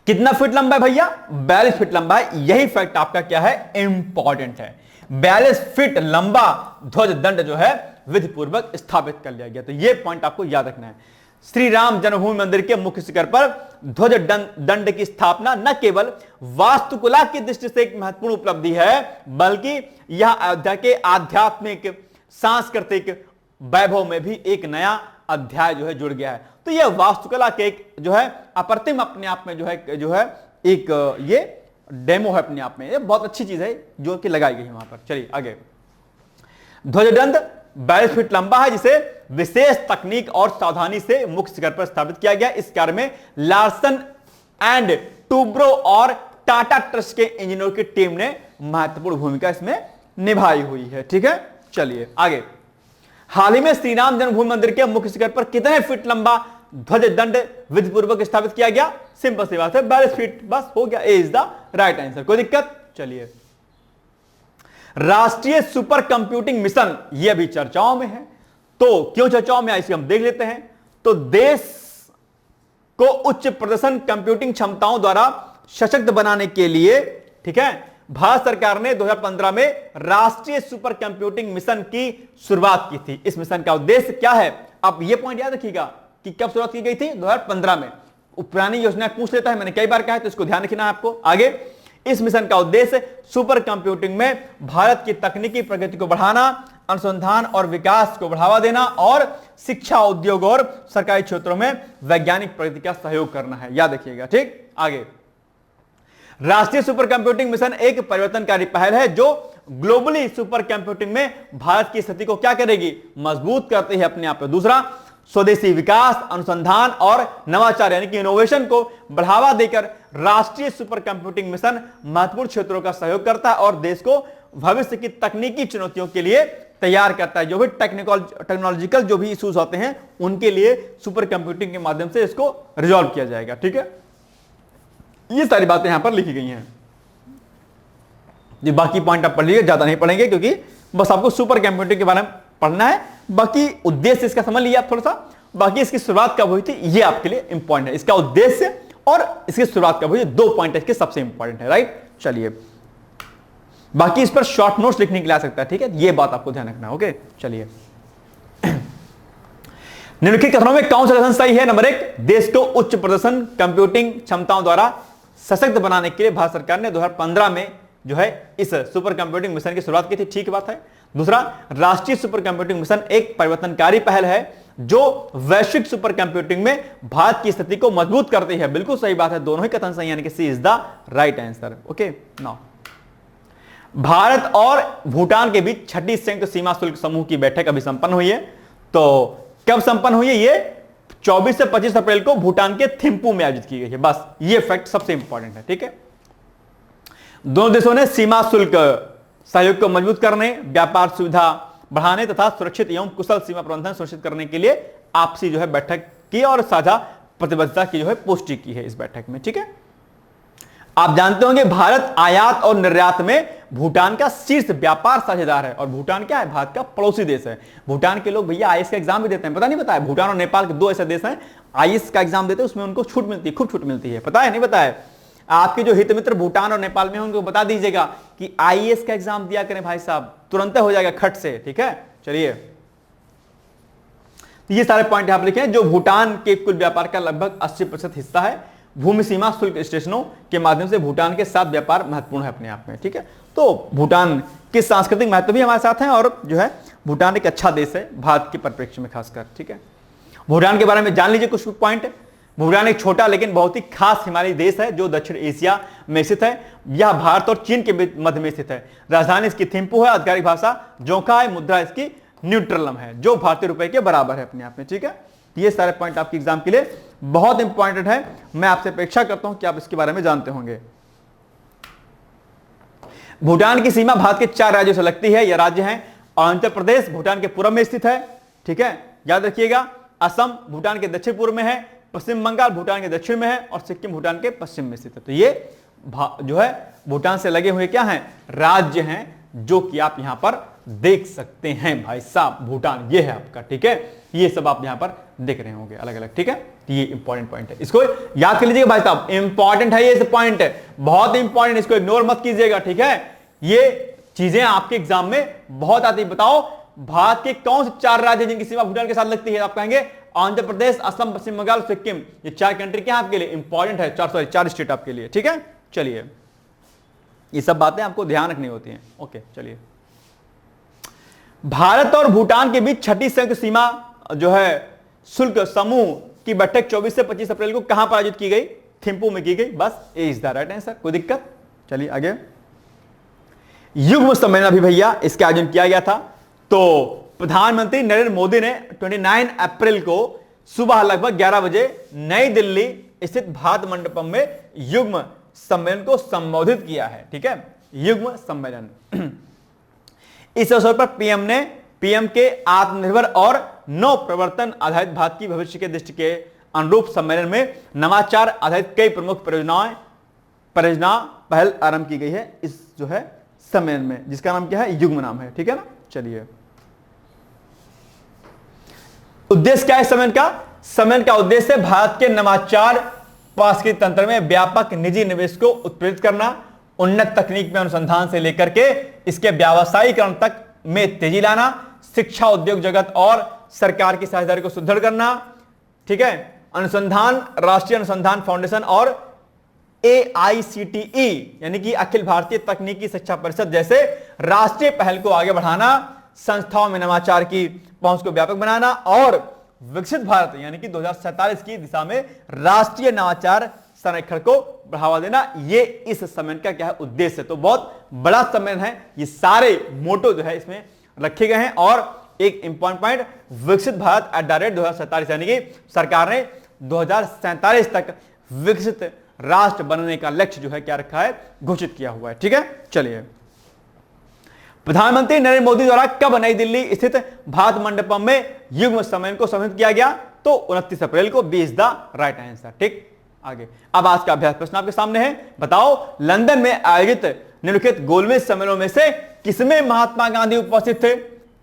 कितना फीट लंबा है भैया, 42 फीट लंबा है। यही फैक्ट आपका क्या है, इंपॉर्टेंट है। 42 फीट लंबा ध्वज दंड जो है विधि पूर्वक स्थापित कर लिया गया। तो यह पॉइंट आपको याद रखना है। श्री राम जन्मभूमि मंदिर के मुख्य शिखर पर ध्वज दंड की स्थापना न केवल वास्तुकला की दृष्टि से एक महत्वपूर्ण उपलब्धि है, बल्कि यह अयोध्या के आध्यात्मिक सांस्कृतिक वैभव में भी एक नया अध्याय जो है जुड़ गया है। तो यह वास्तुकला के एक जो है अप्रतिम अपने आप में जो है एक ये डेमो है अपने आप में, ये बहुत अच्छी चीज है जो कि लगाई गई है वहां पर। चलिए आगे। ध्वजदंड 42 फीट लंबा है जिसे विशेष तकनीक और सावधानी से मुख्य शिखर पर स्थापित किया गया। इस कार्य में लार्सन एंड टूब्रो और टाटा ट्रस्ट के इंजीनियरों की टीम ने महत्वपूर्ण भूमिका इसमें निभाई हुई है। ठीक है, चलिए आगे। हाल ही में श्री राम जन्मभूमि मंदिर के मुख्य शिखर पर कितने फीट लंबा ध्वज दंड विधि पूर्वक स्थापित किया गया? सिंपल सी बात है, 42 फीट, बस हो गया। ए इज द राइट आंसर, कोई दिक्कत? चलिए, राष्ट्रीय सुपर कंप्यूटिंग मिशन यह भी चर्चाओं में है, तो क्यों चर्चाओं में है इसे हम देख लेते हैं। तो देश को उच्च प्रदर्शन कंप्यूटिंग क्षमताओं द्वारा सशक्त बनाने के लिए, ठीक है, भारत सरकार ने 2015 में राष्ट्रीय सुपर कंप्यूटिंग मिशन की शुरुआत की थी। इस मिशन का उद्देश्य क्या है? अब यह पॉइंट याद रखिएगा कि कब शुरुआत की गई थी? 2015 में। पुरानी योजना पूछ लेता है, मैंने कई बार कहा है, तो इसको ध्यान रखना है आपको। आगे, इस मिशन का उद्देश्य सुपर कंप्यूटिंग में भारत की तकनीकी प्रगति को बढ़ाना, अनुसंधान और विकास को बढ़ावा देना और शिक्षा, उद्योग और सरकारी क्षेत्रों में वैज्ञानिक प्रगति का सहयोग करना है। याद रखिएगा, ठीक। आगे, राष्ट्रीय सुपर कंप्यूटिंग मिशन एक परिवर्तनकारी पहल है जो ग्लोबली सुपर कंप्यूटिंग में भारत की स्थिति को क्या करेगी? मजबूत करती है अपने आप में। दूसरा, स्वदेशी विकास, अनुसंधान और नवाचार यानी कि इनोवेशन को बढ़ावा देकर राष्ट्रीय सुपर कंप्यूटिंग मिशन महत्वपूर्ण क्षेत्रों का सहयोग करता है और देश को भविष्य की तकनीकी चुनौतियों के लिए तैयार करता है। जो भी टेक्नोलॉजिकल जो भी इश्यूज होते हैं उनके लिए सुपर कंप्यूटिंग के माध्यम से इसको रिजॉल्व किया जाएगा। ठीक है, ये सारी बातें यहां पर लिखी गई हैं। ये बाकी पॉइंट आप पढ़ लीजिए, ज्यादा नहीं पढ़ेंगे क्योंकि बस आपको सुपर कंप्यूटिंग के बारे में पढ़ना है। बाकी उद्देश्य इसका समझ लिया आप थोड़ा सा। बाकी इसकी शुरुआत कब हुई थी ये आपके लिए इंपॉर्टेंट है, इसका उद्देश्य और इसकी शुरुआत कब हुई, 2 पॉइंट इसके सबसे इंपॉर्टेंट है। राइट, चलिए, बाकी इस पर शॉर्ट नोट्स लिखने के लिए आ सकता है। ठीक है, ये बात आपको ध्यान रखना। ओके, चलिए, निम्नलिखित कथनों में कौन सा कथन सही है? नंबर 1, देश को उच्च प्रदर्शन कंप्यूटिंग क्षमताओं द्वारा सशक्त बनाने के लिए भारत सरकार ने 2015 में जो है इस सुपर कंप्यूटिंग मिशन की शुरुआत की थी। ठीक बात है। दूसरा, राष्ट्रीय सुपर कंप्यूटिंग मिशन एक परिवर्तनकारी पहल है जो वैश्विक सुपर कंप्यूटिंग में भारत की स्थिति को मजबूत करती है। बिल्कुल सही बात है, दोनों ही कथन सही, यानी कि C is the right answer. Okay, now, Bharat और भूटान के बीच 6ठी संयुक्त सीमा शुल्क समूह की बैठक अभी संपन्न हुई है। तो कब संपन्न हुई है? ये 24 से 25 अप्रैल को भूटान के थिम्पू में आयोजित की गई है। बस ये फैक्ट सबसे इंपॉर्टेंट है। ठीक है, दोनों देशों ने सीमा शुल्क सहयोग को मजबूत करने, व्यापार सुविधा बढ़ाने तथा सुरक्षित एवं कुशल सीमा प्रबंधन सुनिश्चित करने के लिए आपसी जो है बैठक की और साझा प्रतिबद्धता की जो है पुष्टि की है इस बैठक में। ठीक है, आप जानते होंगे भारत आयात और निर्यात में भूटान का शीर्ष व्यापार साझेदार है। और भूटान क्या है? भारत का पड़ोसी देश है। भूटान के लोग भैया आईएएस का एग्जाम भी देते हैं, पता नहीं पता है? भूटान और नेपाल के 2 ऐसे देश हैं आईएएस का एग्जाम देते हैं, उसमें उनको छूट मिलती है, खूब छूट मिलती है। पता है नहीं पता है? आपके जो हित मित्र भूटान और नेपाल में हैं उनको बता दीजिएगा कि आईएएस का एग्जाम दिया करें भाई साहब, तुरंत हो जाएगा खट से। ठीक है, चलिए, ये सारे पॉइंट यहां पर लिखे हैं। जो भूटान के कुल व्यापार का लगभग 80% हिस्सा है। भूमि सीमा शुल्क स्टेशनों के माध्यम से भूटान के साथ व्यापार महत्वपूर्ण है अपने आप में। ठीक है, तो भूटान के सांस्कृतिक महत्व भी हमारे साथ हैं और जो है भूटान एक अच्छा देश है भारत के परिप्रेक्ष्य में खासकर। ठीक है, भूटान के बारे में जान लीजिए कुछ पॉइंट। भूटान एक छोटा लेकिन बहुत ही खास हिमालयी देश है जो दक्षिण एशिया में स्थित है। यह भारत और चीन के मध्य में स्थित है। राजधानी इसकी थिम्पू है, आधिकारिक भाषा जोंखा है, मुद्रा इसकी न्यूट्रलम है जो भारतीय रुपए के बराबर है अपने आप में। ठीक है, ये सारे पॉइंट आपके एग्जाम के लिए बहुत इंपॉर्टेंट है। मैं आपसे अपेक्षा करता हूं कि आप इसके बारे में जानते होंगे। भूटान की सीमा भारत के 4 राज्यों से लगती है। यह राज्य हैं अरुणाचल प्रदेश भूटान के पूर्व में स्थित है। ठीक है, याद रखिएगा, असम भूटान के दक्षिण पूर्व में है, पश्चिम बंगाल भूटान के दक्षिण में है और सिक्किम भूटान के पश्चिम में स्थित है। तो ये जो है भूटान से लगे हुए क्या हैं? राज्य हैं, जो कि आप यहां पर देख सकते हैं भाई साहब। भूटान ये है आपका। ठीक है, ये सब आप यहां पर देख रहे होंगे अलग अलग। ठीक है, ये इंपॉर्टेंट पॉइंट है, इसको याद कर लीजिएगा भाई साहब, इंपॉर्टेंट है ये पॉइंट, बहुत इंपॉर्टेंट, इसको इग्नोर मत कीजिएगा। ठीक है, ये चीजें आपके एग्जाम में बहुत आती है। बताओ भारत के कौन से 4 राज्य जिनकी सीमा भूटान के साथ लगती है? आप कहेंगे आंध्र प्रदेश, असम, पश्चिम बंगाल, सिक्किम। ये 4 कंट्री क्या आपके लिए इंपॉर्टेंट है? 4 स्टेट आपके लिए। ठीक है, चलिए, ये सब बातें आपको ध्यान रखनी होती हैं। ओके, चलिए, भारत और भूटान के बीच 6ठी संयुक्त सीमा जो है शुल्क समूह की बैठक 24 से 25 अप्रैल को कहां पर आयोजित की गई? थिम्पू में की गई। बस ए इज द राइट आंसर, कोई दिक्कत? चलिए आगे, युग्म सम्मेलन अभी भैया इसका आयोजन किया गया था। तो प्रधानमंत्री नरेंद्र मोदी ने 29 अप्रैल को सुबह लगभग 11 बजे नई दिल्ली स्थित भारत मंडपम में युग्म सम्मेलन को संबोधित किया है। ठीक है, युग्म सम्मेलन इस अवसर पर पीएम के आत्मनिर्भर और नव प्रवर्तन आधारित भारत की भविष्य के दृष्टि के अनुरूप सम्मेलन में नवाचार आधारित कई प्रमुख परियोजना पहल आरंभ की गई है इस जो है सम्मेलन में, जिसका नाम क्या है, युग्म नाम है। ठीक है ना। चलिए, उद्देश्य क्या है सम्मेलन का? सम्मेलन का उद्देश्य भारत के नवाचार पारिस्थितिकी तंत्र में व्यापक निजी निवेश को उत्प्रेरित करना, उन्नत तकनीक में अनुसंधान से लेकर के इसके व्यावसायीकरण तक में तेजी लाना, शिक्षा, उद्योग जगत और सरकार की साझेदारी को सुदृढ़ करना। ठीक है। अनुसंधान, राष्ट्रीय अनुसंधान फाउंडेशन और AICTE यानी कि अखिल भारतीय तकनीकी शिक्षा परिषद जैसे राष्ट्रीय पहल को आगे बढ़ाना, संस्थाओं में नवाचार की पहुंच को व्यापक बनाना और विकसित भारत यानी कि 2047 की दिशा में राष्ट्रीय नवाचार संरक्षण को बढ़ावा देना, ये इस सम्मेलन का क्या है, उद्देश्य है। तो बहुत बड़ा सम्मेलन है, ये सारे मोटो जो है इसमें रखे गए हैं। और एक इंपॉर्टेंट पॉइंट, विकसित भारत @ 2047 यानी कि सरकार ने 2047 तक विकसित राष्ट्र बनने का लक्ष्य जो है क्या रखा है, घोषित किया हुआ है। ठीक है। चलिए, प्रधानमंत्री नरेंद्र मोदी द्वारा कब नई दिल्ली स्थित भारत मंडपम में युग्म सम्मेलन को सम्मिलित किया गया? तो 29 अप्रैल को। B is the right answer. ठीक। आगे, अब आज का अभ्यास प्रश्न आपके सामने है। बताओ, लंदन में आयोजित निम्नलिखित गोलमेज सम्मेलनों में से किसमें महात्मा गांधी उपस्थित थे?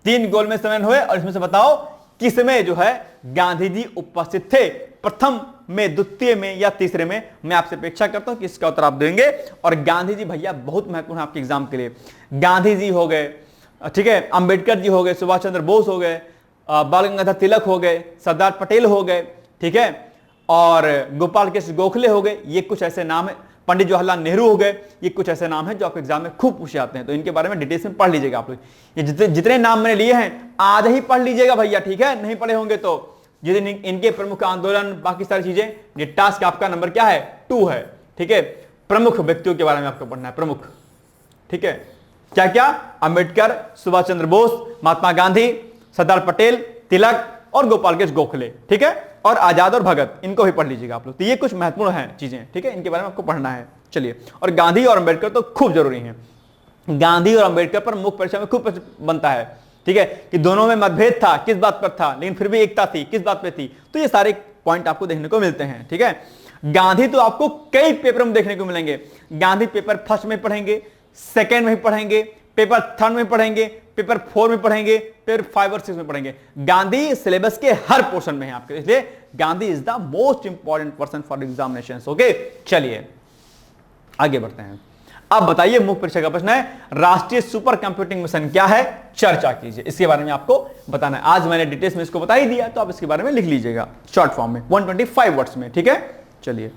3 गोलमेज सम्मेलन हुए और इसमें से बताओ किसमें जो है गांधी जी उपस्थित थे? प्रथम में, द्वितीय में या तीसरे में? मैं आपसे अपेक्षा करता हूं कि इसका उत्तर आप देंगे। और गांधी जी भैया बहुत महत्वपूर्ण है आपके एग्जाम के लिए। गांधी जी हो गए, ठीक है, अंबेडकर जी हो गए, सुभाष चंद्र बोस हो गए, बाल गंगाधर तिलक हो गए, सरदार पटेल हो गए, ठीक है, और गोपाल कृष्ण गोखले हो गए। ये कुछ ऐसे नाम है। पंडित जवाहरलाल नेहरू हो गए। ये कुछ ऐसे नाम हैं जो आपके एग्जाम में खूब पूछे जाते हैं, तो इनके बारे में डिटेल्स में पढ़ लीजिएगा आप लोग। ये जितने नाम मैंने लिए हैं आज ही पढ़ लीजिएगा भैया, ठीक है। नहीं पढ़े होंगे तो जिन इनके प्रमुख आंदोलन, बाकी सारी चीजें, ये टास्क आपका नंबर क्या है, 2 है। ठीक है। प्रमुख व्यक्तियों के बारे में आपको पढ़ना है, प्रमुख। ठीक है। क्या क्या? अंबेडकर, सुभाष चंद्र बोस, महात्मा गांधी, सरदार पटेल, तिलक और गोपाल कृष्ण गोखले। ठीक है। और आजाद और भगत, इनको भी पढ़ लीजिएगा आप लोग। तो ये कुछ महत्वपूर्ण है चीजें, ठीक है, इनके बारे में आपको पढ़ना है। चलिए, और गांधी और अंबेडकर तो खूब जरूरी है। गांधी और अंबेडकर पर मुख्य परीक्षा में खूब प्रश्न बनता है, ठीक है, कि दोनों में मतभेद था, किस बात पर था, लेकिन फिर भी एकता थी, किस बात पे थी। तो ये सारे पॉइंट आपको देखने को मिलते हैं। ठीक है। गांधी तो आपको कई पेपर में देखने को मिलेंगे। गांधी पेपर फर्स्ट में पढ़ेंगे, सेकेंड में पढ़ेंगे, पेपर 3 में पढ़ेंगे, पेपर 4 में पढ़ेंगे, पेपर 5 और 6 में पढ़ेंगे। गांधी सिलेबस के हर पोर्शन में है आपके, इसलिए Gandhi is the most important person for examination. Okay, चलिए आगे बढ़ते हैं। अब बताइए, मुख्य परीक्षा का प्रश्न है, राष्ट्रीय सुपर कंप्यूटिंग मिशन क्या है? चर्चा कीजिए, इसके बारे में आपको बताना है। आज मैंने डिटेल्स में इसको बता ही दिया, तो आप इसके बारे में लिख लीजिएगा शॉर्ट फॉर्म में 125 वर्ड्स में। ठीक है। चलिए,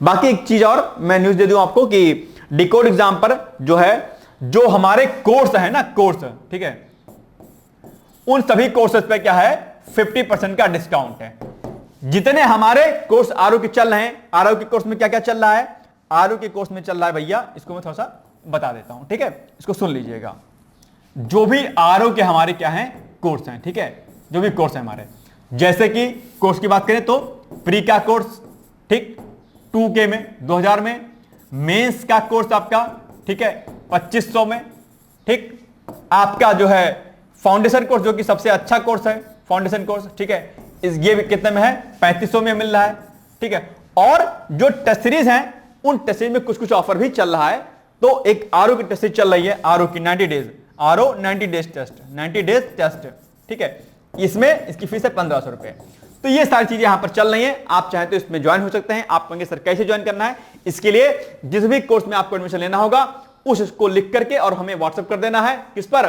बाकी एक चीज और मैं न्यूज दे दूं आपको कि डिकोड एग्जाम पर जो है, जो हमारे कोर्स है ना, कोर्स, ठीक है, उन सभी कोर्सेज पे क्या है, 50% का डिस्काउंट है। जितने हमारे कोर्स आरओ के चल रहे हैं, आरओ के कोर्स में क्या क्या चल रहा है, आरओ के कोर्स में चल रहा है भैया, इसको मैं थोड़ा सा बता देता हूं, ठीक है, इसको सुन लीजिएगा। जो भी आरओ के हमारे क्या हैं, कोर्स हैं, ठीक है, जो भी कोर्स है हमारे, जैसे कि कोर्स की बात करें तो प्री का कोर्स, ठीक, 2K में 2000 में, मेंस का कोर्स आपका, ठीक है, 2500 में, ठीक, आपका जो है फाउंडेशन कोर्स जो कि सबसे अच्छा कोर्स है, फाउंडेशन कोर्स, ठीक है, ये भी कितने में है, 3500 में मिल रहा है, ठीक है। और जो टेस्ट सीरीज हैं, उन टेस्ट सीरीज में कुछ कुछ ऑफर भी चल रहा है। तो एक आरओ की टेस्ट सीरीज चल रही है, आरओ की 90 days, RO 90 days test, 90 days test, ठीक है, इसमें इसकी फीस है 1500 रुपए। तो ये सारी चीजें यहां पर चल रही हैं, आप चाहें तो इसमें ज्वाइन हो सकते हैं। आप कहेंगे सर कैसे ज्वाइन करना है, इसके लिए जिस भी कोर्स में आपको एडमिशन लेना होगा उसको लिख करके और हमें व्हाट्सएप कर देना है, किस पर,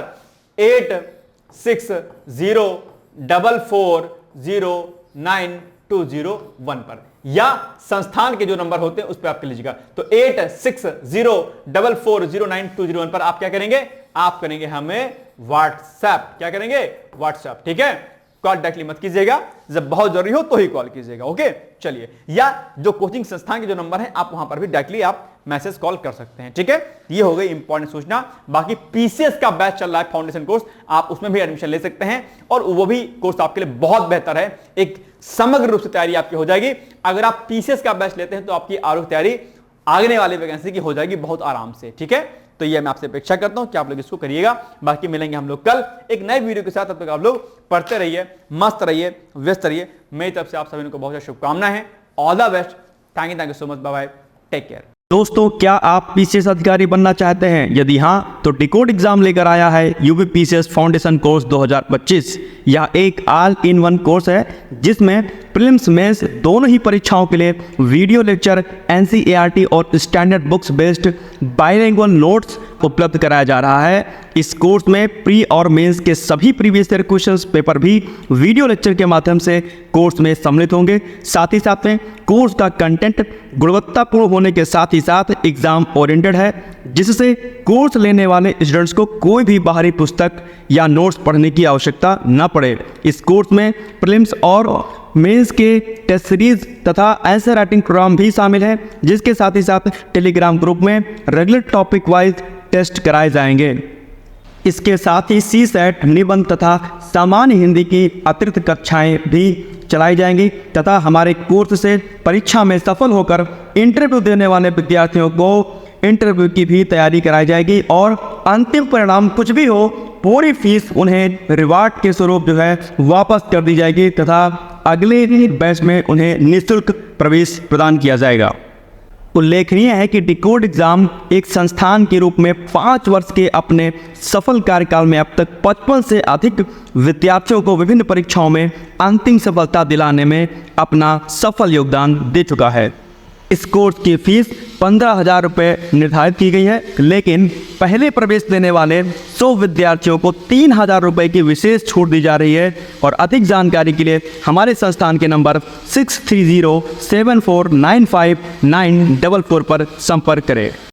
8604409201 पर, या संस्थान के जो नंबर होते हैं उस पर आप लीजिएगा। तो 8604409201 पर आप क्या करेंगे, आप करेंगे हमें व्हाट्सएप, क्या करेंगे, व्हाट्सएप, ठीक है। कॉल डायरेक्टली मत कीजिएगा, जब बहुत जरूरी हो तो ही कॉल कीजिएगा। ओके, चलिए, या जो कोचिंग संस्थान के जो नंबर है आप वहां पर भी डायरेक्टली आप मैसेज कॉल कर सकते हैं, ठीक है। ये हो गई इंपॉर्टेंट सूचना। बाकी पीसीएस का बैच चल रहा है, फाउंडेशन कोर्स, आप उसमें भी एडमिशन ले सकते हैं और वो भी कोर्स आपके लिए बहुत बेहतर है। एक समग्र रूप से तैयारी आपकी हो जाएगी। अगर आप पीसीएस का बैच लेते हैं तो आपकी आरओ तैयारी आगने वाले वैकेंसी की हो जाएगी बहुत आराम से, ठीक है। तो ये मैं आपसे अपेक्षा करता हूं कि आप लोग इसको करिएगा। बाकी मिलेंगे हम लोग कल एक नए वीडियो के साथ। तब तक आप लोग पढ़ते रहिए, मस्त रहिए, व्यस्त रहिए। मेरी तरफ से आप सभी को बहुत बहुत शुभकामनाएं हैं। All the best. Thank you so much. Bye bye, take care. दोस्तों, क्या आप पीसीएस अधिकारी बनना चाहते हैं? यदि हाँ, तो डिकोड एग्जाम लेकर आया है यूपी पीसीएस फाउंडेशन कोर्स 2025। यह एक ऑल इन वन कोर्स है जिसमें प्रीलिम्स मेंस दोनों ही परीक्षाओं के लिए वीडियो लेक्चर, एनसीईआरटी और standard books based bilingual notes उपलब्ध कराया जा रहा है। इस कोर्स में प्री और मेंस के सभी प्रीवियस ईयर क्वेश्चंस पेपर भी वीडियो लेक्चर के माध्यम से कोर्स में सम्मिलित होंगे। साथ ही साथ में कोर्स का कंटेंट गुणवत्तापूर्ण होने के साथ ही साथ एग्जाम ओरिएंटेड है, जिससे कोर्स लेने वाले स्टूडेंट्स को कोई भी बाहरी पुस्तक या नोट्स पढ़ने की आवश्यकता न पड़े। इस कोर्स में प्रीलिम्स और मेंस के टेस्ट सीरीज तथा आंसर राइटिंग प्रोग्राम भी शामिल है, जिसके साथ ही साथ टेलीग्राम ग्रुप में रेगुलर टॉपिक वाइज टेस्ट कराए जाएंगे। इसके साथ ही सीसेट, निबंध तथा सामान्य हिंदी की अतिरिक्त कक्षाएं भी चलाई जाएंगी तथा हमारे कोर्स से परीक्षा में सफल होकर इंटरव्यू देने वाले विद्यार्थियों को इंटरव्यू की भी तैयारी कराई जाएगी और अंतिम परिणाम कुछ भी हो, पूरी फीस उन्हें रिवार्ड के स्वरूप जो है वापस कर दी जाएगी तथा अगले बैच में उन्हें निःशुल्क प्रवेश प्रदान किया जाएगा। उल्लेखनीय है कि डिकोड एग्जाम एक संस्थान के रूप में 5 वर्ष के अपने सफल कार्यकाल में अब तक 55 से अधिक विद्यार्थियों को विभिन्न परीक्षाओं में अंतिम सफलता दिलाने में अपना सफल योगदान दे चुका है। इस कोर्स की फीस 15,000 रुपये निर्धारित की गई है, लेकिन पहले प्रवेश देने वाले 100 विद्यार्थियों को 3,000 रुपये की विशेष छूट दी जा रही है। और अधिक जानकारी के लिए हमारे संस्थान के नंबर 6307495944 पर संपर्क करें।